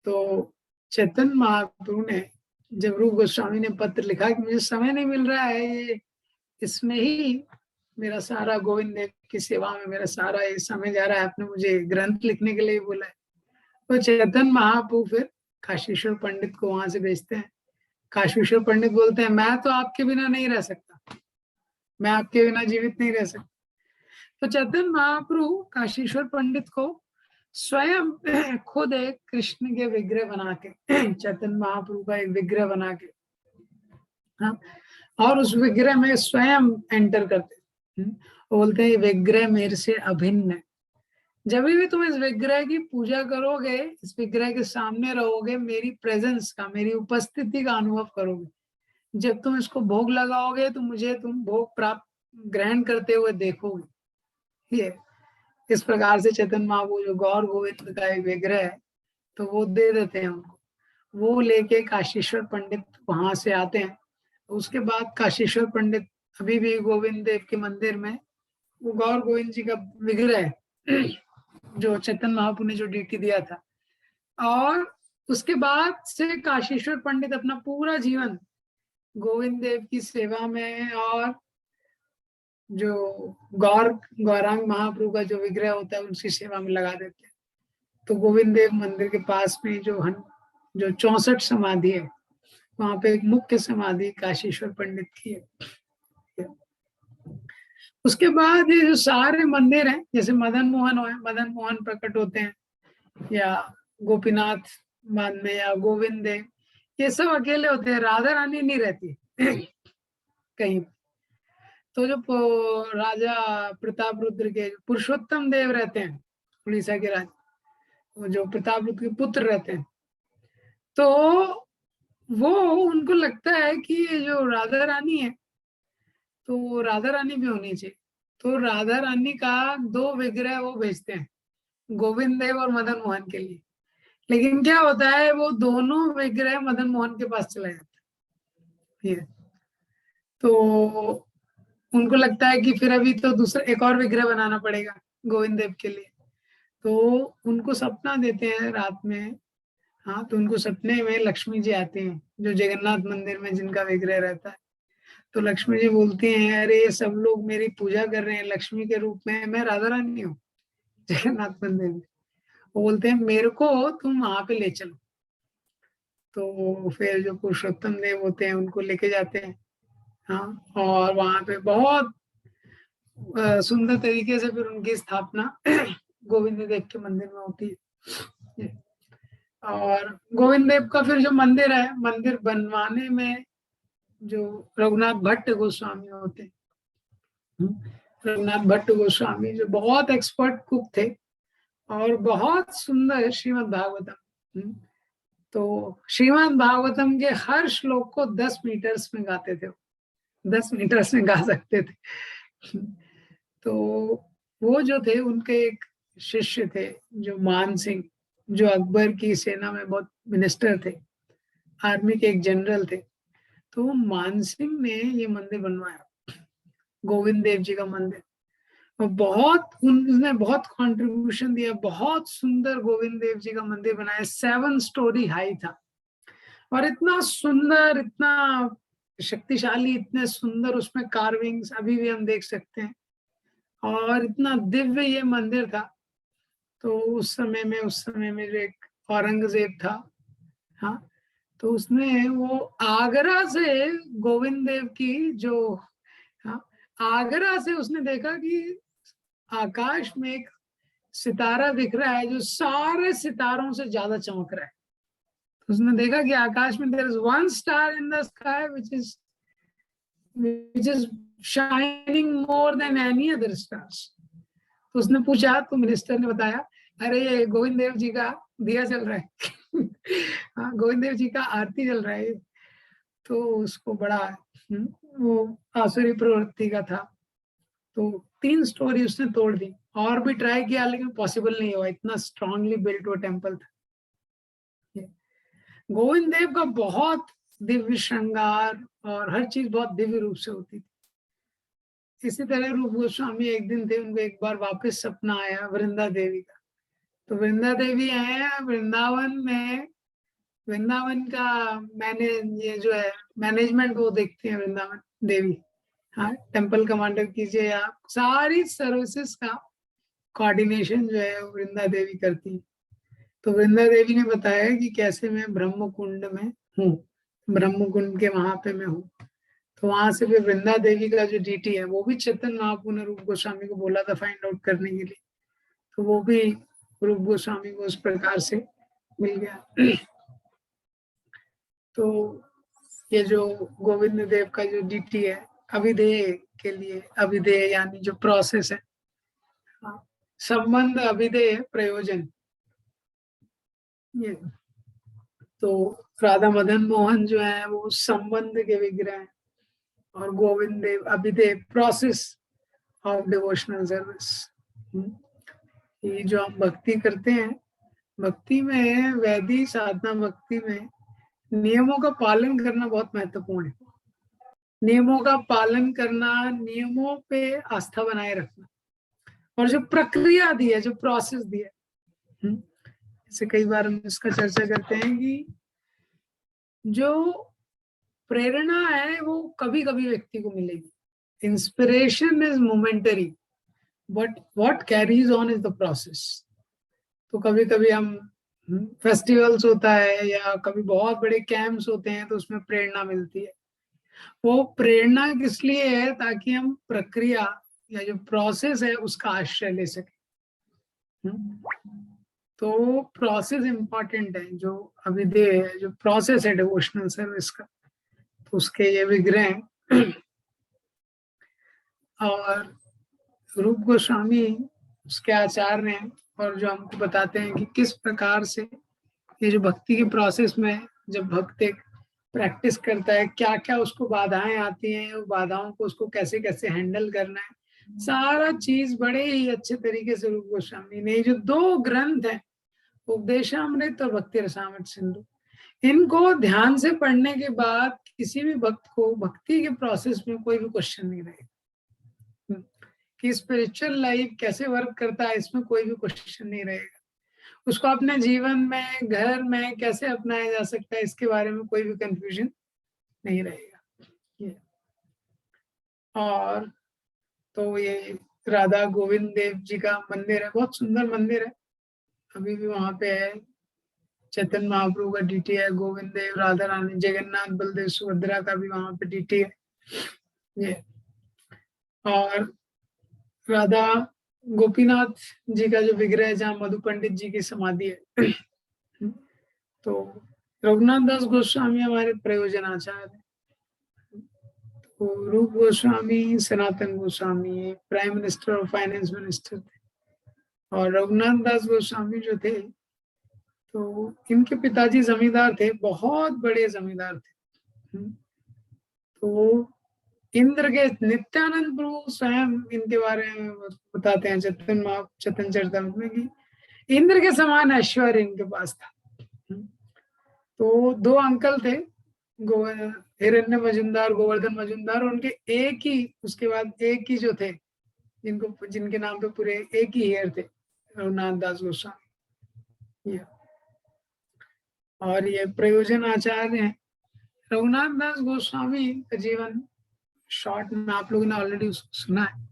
तो चैतन्य महाप्रभु ने जब रूप गोस्वामी ने पत्र लिखा कि मुझे समय नहीं मिल रहा है, ये इसमें ही मेरा सारा गोविंद देव की सेवा में मेरा सारा ये समय जा रहा है, आपने मुझे ग्रंथ लिखने के लिए बोला है। तो चैतन्य महाप्रभु फिर काशीश्वर पंडित को वहां से भेजते हैं। काशीश्वर पंडित बोलते हैं मैं तो आपके बिना नहीं रह सकता, मैं आपके बिना जीवित नहीं रह सकता। तो चैतन्य महाप्रभु काशीश्वर पंडित को स्वयं खुद एक कृष्ण के विग्रह बना के, चैतन्य महाप्रभु का एक विग्रह बना के, हाँ, और उस विग्रह में स्वयं एंटर करते, बोलते हैं विग्रह मेरे से अभिन्न है। जब भी तुम इस विग्रह की पूजा करोगे, इस विग्रह के सामने रहोगे, मेरी प्रेजेंस का, मेरी उपस्थिति का अनुभव करोगे, जब तुम इसको भोग लगाओगे तो मुझे तुम भोग प्राप्त ग्रहण करते हुए देखोगे। ये इस प्रकार से चैतन्य महाप्रभु जो गौर गोविंद का एक विग्रह है तो वो दे देते हैं उनको। वो लेके काशीश्वर पंडित वहां से आते हैं। उसके बाद काशीश्वर पंडित अभी भी गोविंद देव के मंदिर में वो गौर गोविंद जी का विग्रह है जो चैतन्य महाप्रभु ने जो ड्यूटी दिया था। और उसके बाद से काशीश्वर पंडित अपना पूरा जीवन गोविंद देव की सेवा में और जो गौरांग महाप्रभु का जो विग्रह होता है उसकी सेवा में लगा देते हैं। तो गोविंद देव मंदिर के पास में जो 64 समाधि है वहां पे एक मुख्य समाधि काशीश्वर पंडित की है। उसके बाद ये जो सारे मंदिर हैं जैसे मदन मोहन है, मदन मोहन प्रकट होते हैं, या गोपीनाथ बाद में, या गोविंद देव, ये सब अकेले होते हैं, राधा रानी नहीं रहती कहीं। तो जो राजा प्रताप रुद्र के पुरुषोत्तम देव रहते हैं उड़ीसा के राजा, वो जो प्रताप रुद्र के पुत्र रहते हैं, तो वो उनको लगता है कि ये जो राधा रानी है तो राधा रानी भी होनी चाहिए। तो राधा रानी का 2 विग्रह वो भेजते हैं गोविंद देव और मदन मोहन के लिए। लेकिन क्या होता है वो दोनों विग्रह मदन मोहन के पास चला जाता है। तो उनको लगता है कि फिर अभी तो दूसरा एक और विग्रह बनाना पड़ेगा गोविंद देव के लिए। तो उनको सपना देते हैं रात में। हाँ, तो उनको सपने में लक्ष्मी जी आती हैं जो जगन्नाथ मंदिर में जिनका विग्रह रहता है। तो लक्ष्मी जी बोलती हैं, अरे ये सब लोग मेरी पूजा कर रहे हैं लक्ष्मी के रूप में, मैं राधा रानी हूँ जगन्नाथ मंदिर में। वो बोलते हैं मेरे को तुम वहां पे ले चलो। तो फिर जो पुरुषोत्तम देव होते हैं उनको लेके जाते हैं। हाँ, और वहां पे बहुत सुंदर तरीके से फिर उनकी स्थापना गोविंद देव के मंदिर में होती है। और गोविंद देव का फिर जो मंदिर है, मंदिर बनवाने में जो रघुनाथ भट्ट गोस्वामी होते हैं, रघुनाथ भट्ट गोस्वामी जो बहुत एक्सपर्ट कुक थे और बहुत सुंदर श्रीमद् भागवतम, तो श्रीमद् भागवतम के हर श्लोक को 10 मीटर्स में गाते थे, 10 मीटर्स में गा सकते थे। तो वो जो थे उनके एक शिष्य थे जो मान सिंह, जो अकबर की सेना में बहुत मिनिस्टर थे, आर्मी के एक जनरल थे। तो मान सिंह ने ये मंदिर बनवाया, गोविंद देव जी का मंदिर। और बहुत उन्होंने बहुत कंट्रीब्यूशन दिया, बहुत सुंदर गोविंद देव जी का मंदिर बनाया, 7 स्टोरी हाई था। और इतना सुंदर, इतना शक्तिशाली, इतने सुंदर उसमें कार्विंग्स अभी भी हम देख सकते हैं। और इतना दिव्य ये मंदिर था। तो उस समय में जो एक औरंगजेब था, हाँ, तो उसने वो आगरा से गोविंद देव की जो, हाँ, आगरा से उसने देखा कि आकाश में एक सितारा दिख रहा है जो सारे सितारों से ज्यादा चमक रहा है। तो उसने देखा कि आकाश में there is one star in the sky which is shining more than any other stars. तो उसने पूछा, तो मिनिस्टर ने बताया, अरे ये गोविंद देव जी का दिया चल रहा है हाँ, गोविंद देव जी का आरती चल रहा है। तो उसको बड़ा वो आसुरी प्रवृत्ति का था। तो 3 स्टोरी उसने तोड़ दी, और भी ट्राई किया लेकिन पॉसिबल नहीं हुआ, इतना स्ट्रांगली बिल्ट वो टेम्पल था। गोविंद देव का बहुत दिव्य श्रृंगार और हर चीज बहुत दिव्य रूप से होती थी। इसी तरह रूप गोस्वामी एक दिन थे, उनको एक बार वापस सपना आया वृंदा देवी का। तो वृंदा देवी आए वृंदावन में, वृंदावन का ये जो है मैनेजमेंट वो देखते हैं वृंदावन देवी। हाँ, टेम्पल कमांडर कीजिए आप, सारी सर्विसेज का कोऑर्डिनेशन जो है वृंदा देवी करती है। तो वृंदा देवी ने बताया कि कैसे मैं ब्रह्म कुंड में हूँ, ब्रह्म कुंड के वहां पे मैं हूँ। तो वहां से भी वृंदा देवी का जो डीटी है वो भी चैतन्य महाप्रभु ने रूप गोस्वामी को बोला था फाइंड आउट करने के लिए। तो वो भी रूप गोस्वामी को उस प्रकार से मिल गया। तो ये जो गोविंद देव का जो डीटी है अभिधेय के लिए, अभिधेय यानी जो प्रोसेस है, संबंध अभिधेय प्रयोजन, ये तो राधा मदन मोहन जो है वो संबंध के विग्रह हैं, और गोविंद देव अभिदेव प्रोसेस ऑफ डिवोशनल सर्विस। ये जो हम भक्ति करते हैं, भक्ति में, वैदिक साधना भक्ति में नियमों का पालन करना बहुत महत्वपूर्ण है। नियमों का पालन करना, नियमों पे आस्था बनाए रखना, और जो प्रक्रिया दी है, जो प्रोसेस दिया है, जैसे कई बार हम इसका चर्चा करते हैं कि जो प्रेरणा है वो कभी कभी व्यक्ति को मिलेगी। Inspiration is momentary, but what carries on is the process. तो कभी कभी हम फेस्टिवल्स होता है या कभी बहुत बड़े कैंप्स होते हैं तो उसमें प्रेरणा मिलती है। वो प्रेरणा किस लिए है? ताकि हम प्रक्रिया या जो प्रोसेस है उसका आश्रय ले सके। तो प्रोसेस इंपॉर्टेंट है, जो अभिधेय है, जो प्रोसेस है डिवोशनल सर्विस का, तो उसके ये विग्रह हैं। और रूप गोस्वामी उसके आचार्य हैं, और जो हमको बताते हैं कि किस प्रकार से ये जो भक्ति के प्रोसेस में जब भक्त एक प्रैक्टिस करता है, क्या क्या उसको बाधाएं आती हैं, वो बाधाओं को उसको कैसे कैसे हैंडल करना है, सारा चीज बड़े ही अच्छे तरीके से रूप गोस्वामी ने, जो 2 ग्रंथ है, उपदेशामृत और भक्ति रसामृत सिंधु, इनको ध्यान से पढ़ने के बाद किसी भी भक्त को भक्ति के प्रोसेस में कोई भी क्वेश्चन नहीं रहेगा कि स्पिरिचुअल लाइफ कैसे वर्क करता है, इसमें कोई भी क्वेश्चन नहीं रहेगा। उसको अपने जीवन में, घर में कैसे अपनाया जा सकता है, इसके बारे में कोई भी कंफ्यूजन नहीं रहेगा। और तो ये राधा गोविंद देव जी का मंदिर है, बहुत सुंदर मंदिर है, अभी भी वहां पे है। चैतन्य महाप्रभु का डीटी है, गोविंद देव, राधा रानी, जगन्नाथ, बलदेव, सुभद्रा का भी वहां पे डीटी है ये। और राधा गोपीनाथ जी का जो विग्रह है, जहाँ मधु पंडित जी की समाधि है। तो रघुनाथ दास गोस्वामी हमारे प्रयोजन आचार्य है। तो रूप गोस्वामी सनातन गोस्वामी प्राइम मिनिस्टर और फाइनेंस मिनिस्टर थे, और रघुनाथ दास गोस्वामी जो थे, तो इनके पिताजी जमींदार थे, बहुत बड़े जमींदार थे। तो इंद्र के, नित्यानंद प्रभु स्वयं इनके बारे में बताते हैं चैतन्य चरितामृत में कि इंद्र के समान ऐश्वर्य इनके पास था। तो 2 अंकल थे, हिरण्य मजुमदार, गोवर्धन मजुमदार, उनके एक ही, उसके बाद एक ही जो थे, जिनके नाम पे पूरे एक ही हेयर थे, रघुनाथ दास गोस्वामी। और ये प्रयोजन आचार्य हैं। रघुनाथ दास गोस्वामी का जीवन शॉर्ट में आप लोगों ने ऑलरेडी सुना है।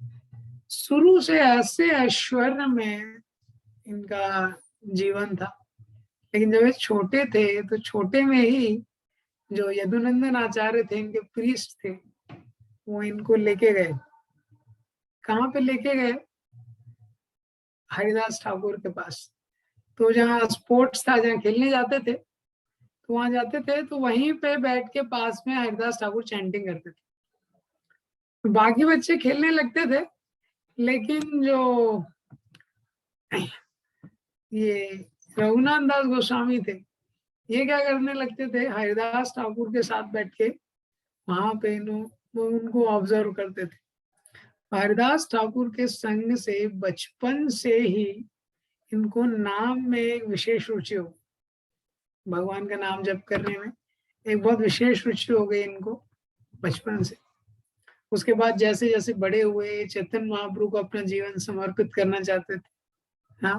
शुरू से ऐसे ऐश्वर्य में इनका जीवन था, लेकिन जब ये छोटे थे तो छोटे में ही जो यदुनंदन आचार्य थे, इनके प्रीस्ट थे, वो इनको लेके गए। कहाँ पे लेके गए? हरिदास ठाकुर के पास। तो जहाँ स्पोर्ट्स था, जहाँ खेलने जाते थे, तो वहां जाते थे, तो वहीं पे बैठ के पास में हरिदास ठाकुर चैंटिंग करते थे। तो बाकी बच्चे खेलने लगते थे, लेकिन जो ये रघुनाथ दास गोस्वामी थे, ये क्या करने लगते थे, हरिदास ठाकुर के साथ बैठ के वहां पे वो उनको ऑब्जर्व करते थे। हरिदास ठाकुर के संग से बचपन से ही इनको नाम में एक विशेष रुचि हो, भगवान का नाम जप करने में एक बहुत विशेष रुचि हो गई इनको बचपन से। उसके बाद जैसे जैसे बड़े हुए, चैतन्य महाप्रभु को अपना जीवन समर्पित करना चाहते थे। हाँ,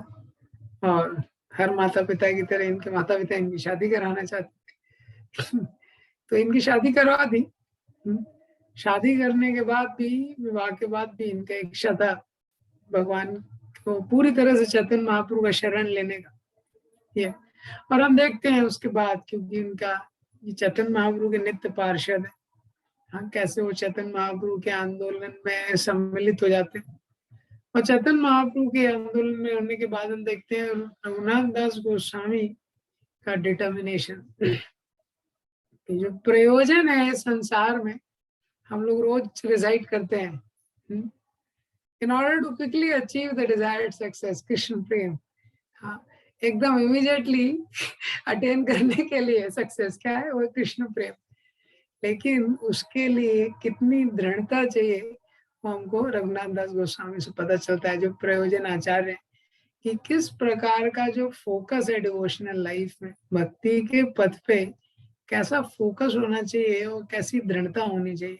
और हर माता पिता की तरह इनके माता पिता इनकी शादी कराना चाहते थे। तो इनकी शादी करवा दी। शादी करने के बाद भी, विवाह के बाद भी इनका इच्छा था भगवान को पूरी तरह से चैतन्य महाप्रभु का शरण लेने का। ये और हम देखते हैं उसके बाद, क्योंकि इनका ये चैतन्य महाप्रभु के नित्य पार्षद है, हाँ, कैसे वो चैतन्य महाप्रभु के आंदोलन में सम्मिलित हो जाते हैं। और चैतन्य महाप्रभु के आंदोलन में होने के बाद हम देखते हैं रघुनाथ दास गोस्वामी का डिटर्मिनेशन। जो प्रयोजन है संसार में, हम लोग रोज रिसाइट करते हैं in order to quickly achieve the desired success, Krishna प्रेम। हाँ, एकदम इमीडिएटली अटेन करने के लिए सक्सेस क्या है, वो कृष्ण प्रेम। लेकिन उसके लिए कितनी दृढ़ता चाहिए वो हमको रघुनाथ दास गोस्वामी से पता चलता है, जो प्रयोजन आचार्य हैं, कि किस प्रकार का जो फोकस है डिवोशनल लाइफ में, भक्ति के पथ पे कैसा फोकस होना चाहिए और कैसी दृढ़ता होनी चाहिए।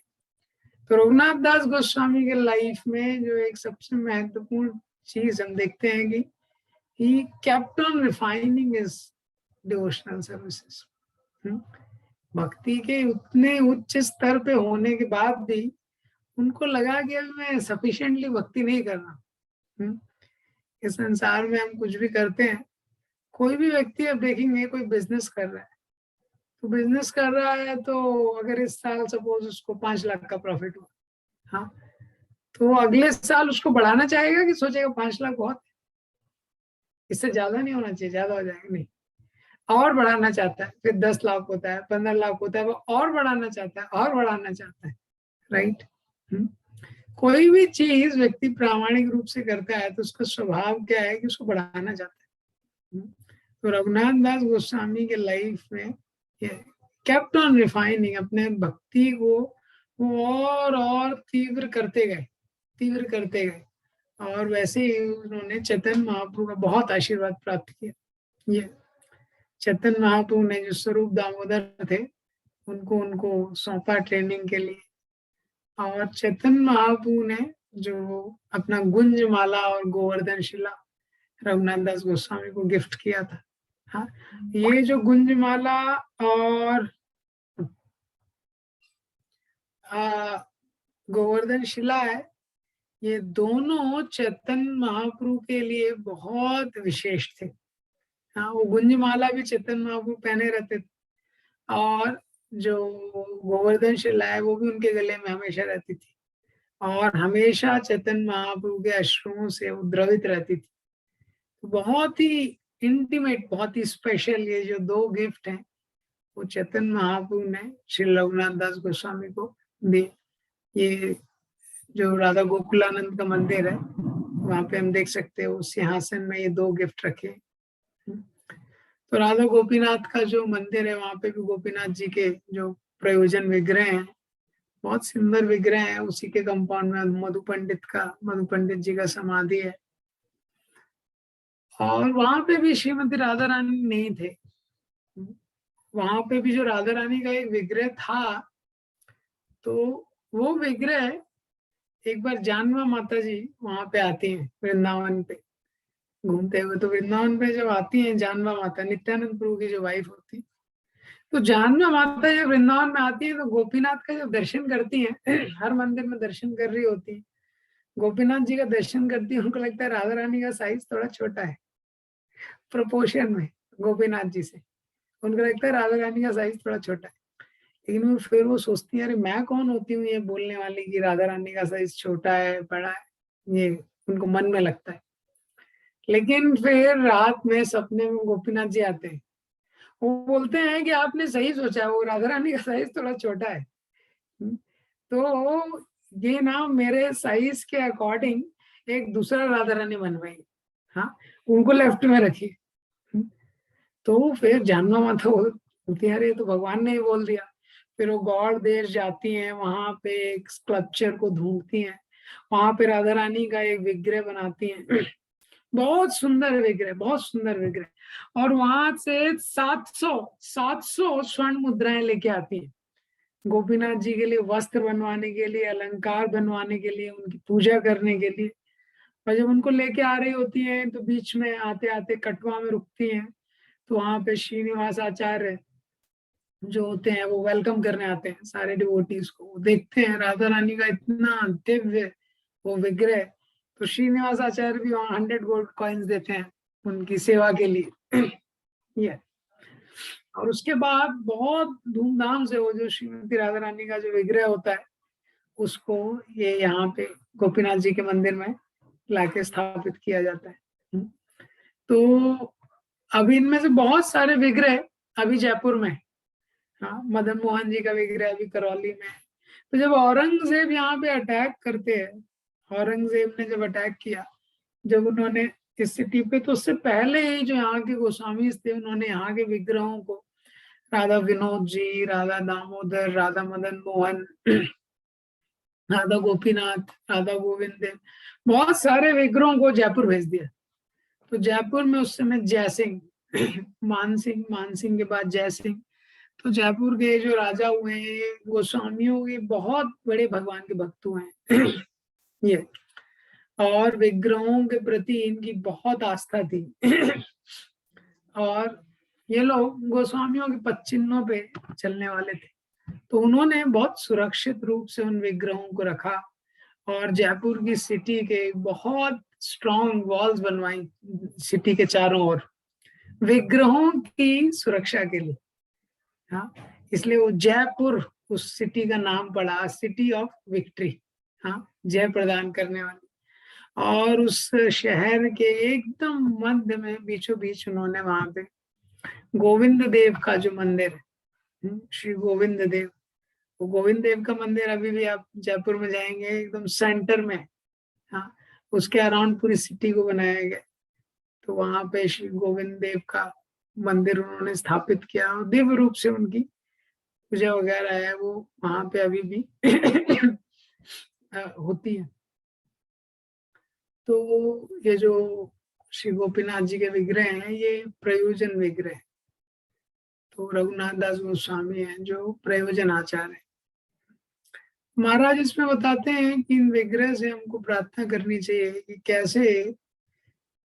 तो रघुनाथ दास गोस्वामी के लाइफ में जो एक सबसे महत्वपूर्ण चीज हम देखते हैं कि he kept on refining his devotional services। भक्ति के उतने उच्च स्तर पे होने के बाद भी उनको लगा कि अभी मैं सफिशिएंटली भक्ति नहीं कर रहा। इस संसार में हम कुछ भी करते हैं, कोई भी व्यक्ति अब देखेंगे कोई बिजनेस कर रहा है, तो बिजनेस कर रहा है तो अगर इस साल सपोज उसको 5 लाख का प्रॉफिट हुआ, हाँ, तो अगले साल उसको बढ़ाना चाहेगा कि सोचेगा 5 लाख बहुत, इससे ज्यादा नहीं होना चाहिए, ज्यादा हो जाएगा, नहीं, और बढ़ाना चाहता है, फिर 10 लाख होता है, 15 लाख होता है, वो और बढ़ाना चाहता है, और बढ़ाना चाहता है, राइट। कोई भी चीज व्यक्ति प्रामाणिक रूप से करता है तो उसका स्वभाव क्या है कि उसको बढ़ाना चाहता है। तो रघुनाथ दास गोस्वामी के लाइफ में केप्ट ऑन रिफाइनिंग, अपने भक्ति को वो और तीव्र करते गए, तीव्र करते गए, और वैसे ही उन्होंने चैतन्य महाप्रभु का बहुत आशीर्वाद प्राप्त किया। ये चैतन्य महाप्रभु ने जो स्वरूप दामोदर थे उनको उनको सौंपा ट्रेनिंग के लिए, और चैतन्य महाप्रभु ने जो अपना गुंज माला और गोवर्धन शिला रघुनाथ दास गोस्वामी को गिफ्ट किया था। हाँ, ये जो गुंज माला और गोवर्धन शिला है, ये दोनों चैतन्य महाप्रभु के लिए बहुत विशेष थे। हाँ, वो गुंज माला भी चैतन्य महाप्रभु पहने रहते थे, और जो गोवर्धन शिला है वो भी उनके गले में हमेशा रहती थी, और हमेशा चैतन्य महाप्रभु के अश्रुओं से वो द्रवित रहती थी। तो बहुत ही इंटीमेट, बहुत ही स्पेशल ये जो 2 गिफ्ट हैं वो चैतन्य महाप्रभु ने श्री रघुनाथ दास गोस्वामी को दिए। ये जो राधा गोकुलानंद का मंदिर है वहां पे हम देख सकते हो सिंहासन में ये 2 गिफ्ट रखे। तो राधा गोपीनाथ का जो मंदिर है वहां पे भी गोपीनाथ जी के जो प्रयोजन विग्रह हैं, बहुत सुंदर विग्रह है। उसी के कंपाउंड में मधु पंडित जी का समाधि है, और वहां पे भी श्रीमती राधा रानी नहीं थे। वहां पे भी जो राधा रानी का एक विग्रह था, तो वो विग्रह एक बार जानवा माता जी वहां पे आती हैं वृंदावन पे घूमते हुए। तो वृंदावन पे जब आती हैं जानवा माता, नित्यानंद प्रभु की जो वाइफ होती, तो जानवा माता जब वृंदावन में आती है तो गोपीनाथ का जब दर्शन करती हैं, हर मंदिर में दर्शन कर रही होती है, गोपीनाथ जी का दर्शन करती है, उनको लगता है राधा रानी का साइज थोड़ा छोटा है प्रोपोर्शन में गोपीनाथ जी से, उनको लगता है राधा रानी का साइज थोड़ा छोटा है। लेकिन वो फिर वो सोचती है अरे मैं कौन होती हूँ ये बोलने वाली कि राधा रानी का साइज छोटा है बड़ा है, ये उनको मन में लगता है। लेकिन फिर रात में सपने में गोपीनाथ जी आते हैं, वो बोलते हैं कि आपने सही सोचा, वो राधा रानी का साइज थोड़ा छोटा है, तो ये ना मेरे साइज के अकॉर्डिंग एक दूसरा राधा रानी बनवाई, हाँ, उनको लेफ्ट में रखिए। तो फिर जानना माता बोलती है अरे तो भगवान ने ही बोल दिया। फिर वो गौड़ देश जाती हैं, वहां पे एक स्कल्पचर को ढूंढती हैं, वहां पे राधा रानी का एक विग्रह बनाती हैं, बहुत सुंदर विग्रह, बहुत सुंदर विग्रह, और वहां से 700 स्वर्ण मुद्राएं लेके आती हैं गोपीनाथ जी के लिए, वस्त्र बनवाने के लिए, अलंकार बनवाने के लिए, उनकी पूजा करने के लिए। और जब उनको लेके आ रही होती हैं तो बीच में आते आते कटवा में रुकती हैं, तो वहां पे श्रीनिवास आचार्य जो होते हैं वो वेलकम करने आते हैं सारे डिवोटीज को, वो देखते हैं राधा रानी का इतना दिव्य वो विग्रह, तो श्रीनिवास आचार्य भी वहां 100 गोल्ड कॉइन्स देते हैं उनकी सेवा के लिए। ये और उसके बाद बहुत धूमधाम से वो जो श्रीमती राधा रानी का जो विग्रह होता है उसको ये यहाँ पे गोपीनाथ जी के मंदिर में लाके स्थापित किया जाता है। तो अभी इनमें से बहुत सारे विग्रह अभी जयपुर में, हाँ, मदन मोहन जी का विग्रह अभी करौली में। तो जब औरंगजेब यहाँ पे अटैक करते हैं, औरंगजेब ने जब अटैक किया, जब उन्होंने इस सिटी पे। तो उससे पहले ही जो यहाँ के गोस्वामी थे उन्होंने यहाँ के विग्रहों को, राधा विनोद जी, राधा दामोदर, राधा मदन मोहन, राधा गोपीनाथ, राधा गोविंद देव, बहुत सारे विग्रहों को जयपुर भेज दिया। तो जयपुर में उस समय जय सिंह, मानसिंह, मानसिंह के बाद जय सिंह, तो जयपुर के जो राजा हुए हैं गोस्वामियों के बहुत बड़े भगवान के भक्त हुए हैं ये, और विग्रहों के प्रति इनकी बहुत आस्था थी। और ये लोग गोस्वामियों के पदचिन्हों पे चलने वाले थे, तो उन्होंने बहुत सुरक्षित रूप से उन विग्रहों को रखा और जयपुर की सिटी के बहुत स्ट्रॉन्ग वॉल्स बनवाई सिटी के चारों ओर विग्रहों की सुरक्षा के लिए। हाँ, इसलिए वो जयपुर उस सिटी का नाम पड़ा, सिटी ऑफ विक्ट्री, हाँ, जय प्रदान करने वाली। और उस शहर के एकदम मध्य में बीचों बीच उन्होंने वहां पे गोविंद देव का जो मंदिर है, श्री गोविंद देव, वो गोविंद देव का मंदिर अभी भी आप जयपुर में जाएंगे एकदम सेंटर में, हाँ, उसके अराउंड पूरी सिटी को बनाया गया। तो वहां पे श्री गोविंद देव का मंदिर उन्होंने स्थापित किया और दिव्य रूप से उनकी पूजा वगैरह है वो वहां पे अभी भी होती है। तो ये जो श्री गोपीनाथ जी के विग्रह हैं ये प्रयोजन विग्रह है। तो रघुनाथ दास गोस्वामी हैं जो प्रयोजन आचार्य है। महाराज इसमें बताते हैं कि इन विग्रह से हमको प्रार्थना करनी चाहिए कि कैसे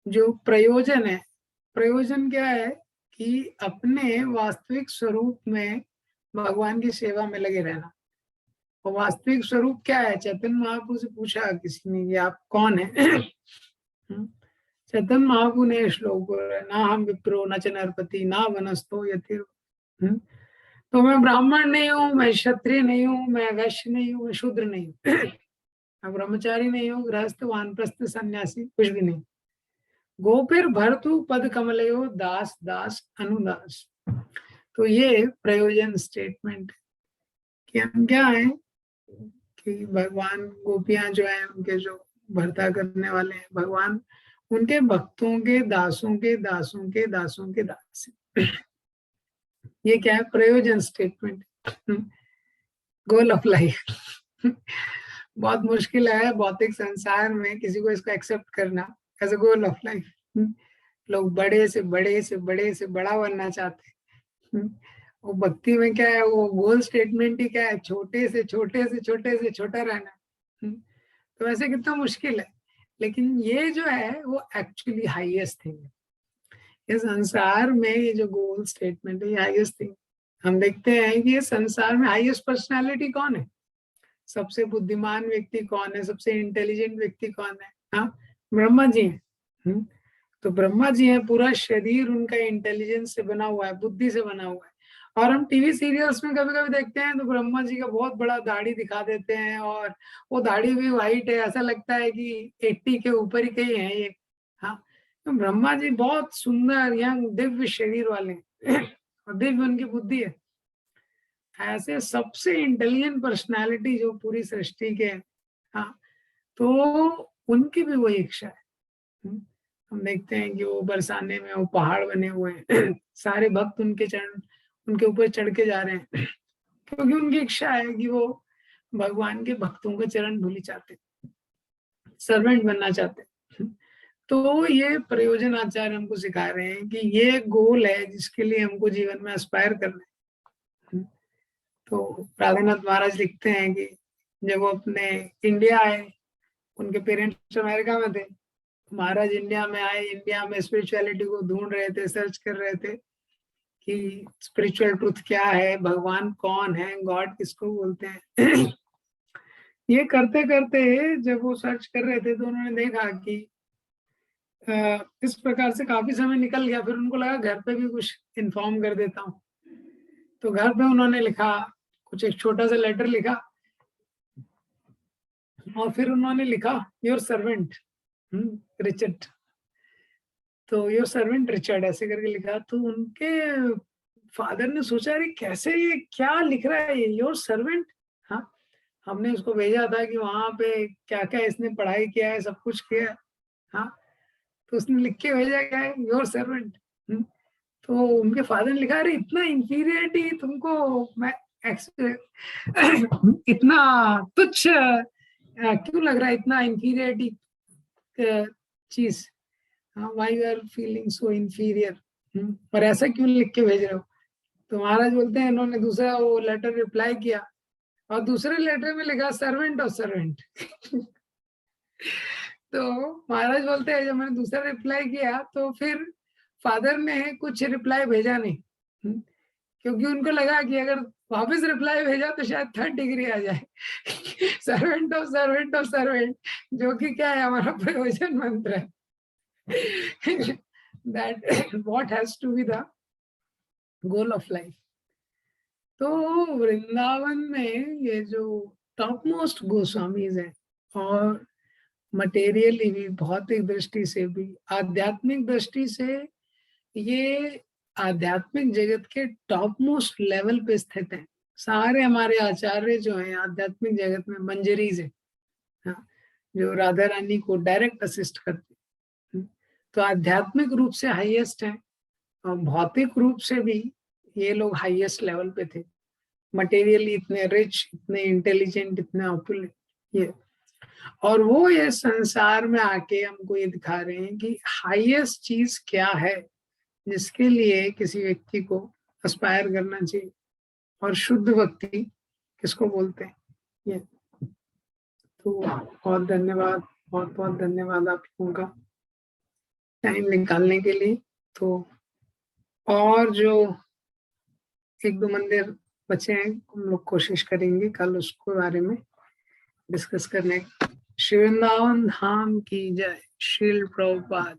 जो प्रयोजन है, प्रयोजन क्या है कि अपने वास्तविक स्वरूप में भगवान की सेवा में लगे रहना। और वास्तविक स्वरूप क्या है? चैतन्य महाप्रभु से पूछा किसी ने कि आप कौन है? चैतन्य महाप्रभु ने श्लोक बोला, ना हम विप्रो न च नरपति ना वनस्तो यति। तो मैं ब्राह्मण नहीं हूँ, मैं क्षत्रिय नहीं हूँ, मैं वैश्य नहीं हूँ, मैं शूद्र नहीं हूँ, मैं ब्रह्मचारी नहीं हूँ, गृहस्थ वानप्रस्थ सन्यासी कुछ भी नहीं। गोपिर भरतु पद कमलयो दास दास अनुदास। तो ये प्रयोजन स्टेटमेंट कि हम क्या है कि भगवान गोपियां जो है उनके जो भरता करने वाले हैं, भगवान उनके भक्तों के दासों के दासों के दासों के दास। ये क्या है? प्रयोजन स्टेटमेंट, गोल ऑफ लाइफ। बहुत मुश्किल है भौतिक संसार में किसी को इसको एक्सेप्ट करना as a goal of life. लोग बड़े से बड़े से बड़े से बड़ा बनना चाहते हैं। वो भक्ति में क्या है, वो गोल स्टेटमेंट ही क्या है, छोटे से छोटे से छोटे से छोटा रहना। तो वैसे कितना मुश्किल है, लेकिन ये जो है वो एक्चुअली हाईएस्ट थिंग है इस संसार में। ये जो गोल स्टेटमेंट है ये हाईएस्ट थिंग। हम देखते हैं कि ये संसार में हाईएस्ट पर्सनालिटी कौन है, सबसे बुद्धिमान व्यक्ति कौन है, सबसे इंटेलिजेंट व्यक्ति कौन है? हाँ, ब्रह्मा जी हैं। तो ब्रह्मा जी हैं, पूरा शरीर उनका इंटेलिजेंस से बना हुआ है, बुद्धि से बना हुआ है। और हम टीवी सीरियल्स में कभी कभी देखते हैं तो ब्रह्मा जी का बहुत बड़ा दाढ़ी दिखा देते हैं और वो दाढ़ी भी वाइट है, ऐसा लगता है कि 80 के ऊपर ही कहीं है ये। हाँ, तो ब्रह्मा जी बहुत सुंदर यंग दिव्य शरीर वाले और दिव्य उनकी बुद्धि है। ऐसे सबसे इंटेलिजेंट पर्सनालिटी जो पूरी सृष्टि के, हाँ, तो उनकी भी वही इच्छा है। हम देखते हैं कि वो बरसाने में वो पहाड़ बने हुए हैं, सारे भक्त उनके ऊपर चढ़ के जा रहे हैं, क्योंकि उनकी इच्छा है कि वो भगवान के भक्तों के चरण धूली चाहते, सर्वेंट बनना चाहते। तो ये प्रयोजन आचार्य हमको सिखा रहे हैं कि ये गोल है जिसके लिए हमको जीवन में एस्पायर करना है। तो राधानाथ महाराज लिखते हैं कि जब वो अपने इंडिया आए, उनके पेरेंट्स अमेरिका में थे, महाराज इंडिया में आए, इंडिया में स्पिरिचुअलिटी को ढूंढ रहे थे, सर्च कर रहे थे कि स्पिरिचुअल ट्रूथ क्या है, भगवान कौन है, गॉड किसको बोलते हैं। ये करते करते जब वो सर्च कर रहे थे तो उन्होंने देखा कि इस प्रकार से काफी समय निकल गया। फिर उनको लगा घर पे भी कुछ इन्फॉर्म कर देता हूँ। तो घर पे उन्होंने लिखा कुछ, एक छोटा सा लेटर लिखा और फिर उन्होंने लिखा योर सर्वेंट रिचर्ड। तो योर सर्वेंट रिचर्ड ऐसे करके लिखा। तो उनके फादर ने सोचा अरे कैसे, ये क्या लिख रहा है ये योर सर्वेंट। हाँ, हमने उसको भेजा था कि वहां पे क्या क्या इसने पढ़ाई किया है, सब कुछ किया है। हाँ, तो उसने लिख के भेजा क्या है, योर सर्वेंट। तो उनके फादर ने लिखा, अरे इतना इंफीरियरिटी तुमको, मैं इतना तुच्छ क्यों लग रहा है, इतना इंफीरियरिटी चीज, why you are feeling so inferior, और ऐसा क्यों लिख के भेज रहे हो। तो महाराज बोलते हैं, इन्होंने दूसरा वो लेटर रिप्लाई किया, और दूसरे लेटर में लिखा सर्वेंट ऑफ सर्वेंट। तो महाराज बोलते हैं, जब मैंने दूसरा रिप्लाई किया तो फिर फादर ने कुछ रिप्लाई भेजा नहीं, क्योंकि उनको लगा कि अगर वापस रिप्लाई भेजा तो शायद 3rd डिग्री आ जाए। Servant of servant of servant, जो कि क्या है, हमारा प्रयोजन मंत्र है। that what has to be the goal of life। तो वृंदावन में ये जो टॉप मोस्ट गोस्वामीज हैं, और मटेरियली भी, भौतिक दृष्टि से भी, आध्यात्मिक दृष्टि से, ये आध्यात्मिक जगत के टॉप मोस्ट लेवल पे स्थित हैं। सारे हमारे आचार्य जो हैं आध्यात्मिक जगत में मंजरीज हैं, हाँ, जो राधा रानी को डायरेक्ट असिस्ट करते हैं। तो आध्यात्मिक रूप से हाईएस्ट है, और भौतिक रूप से भी ये लोग हाईएस्ट लेवल पे थे। मटेरियली इतने रिच, इतने इंटेलिजेंट, इतने ऑपुलेंट ये, और वो ये संसार में आके हमको ये दिखा रहे हैं कि हाईएस्ट चीज क्या है जिसके लिए किसी व्यक्ति को एस्पायर करना चाहिए, और शुद्ध भक्ति किसको बोलते हैं ये। तो बहुत धन्यवाद, बहुत बहुत धन्यवाद आप लोगों का टाइम निकालने के लिए। तो और जो 1-2 मंदिर बचे हैं, हम लोग कोशिश करेंगे कल उसके बारे में डिस्कस करने। श्री वृंदावन धाम की जय। श्रील प्रभुपाद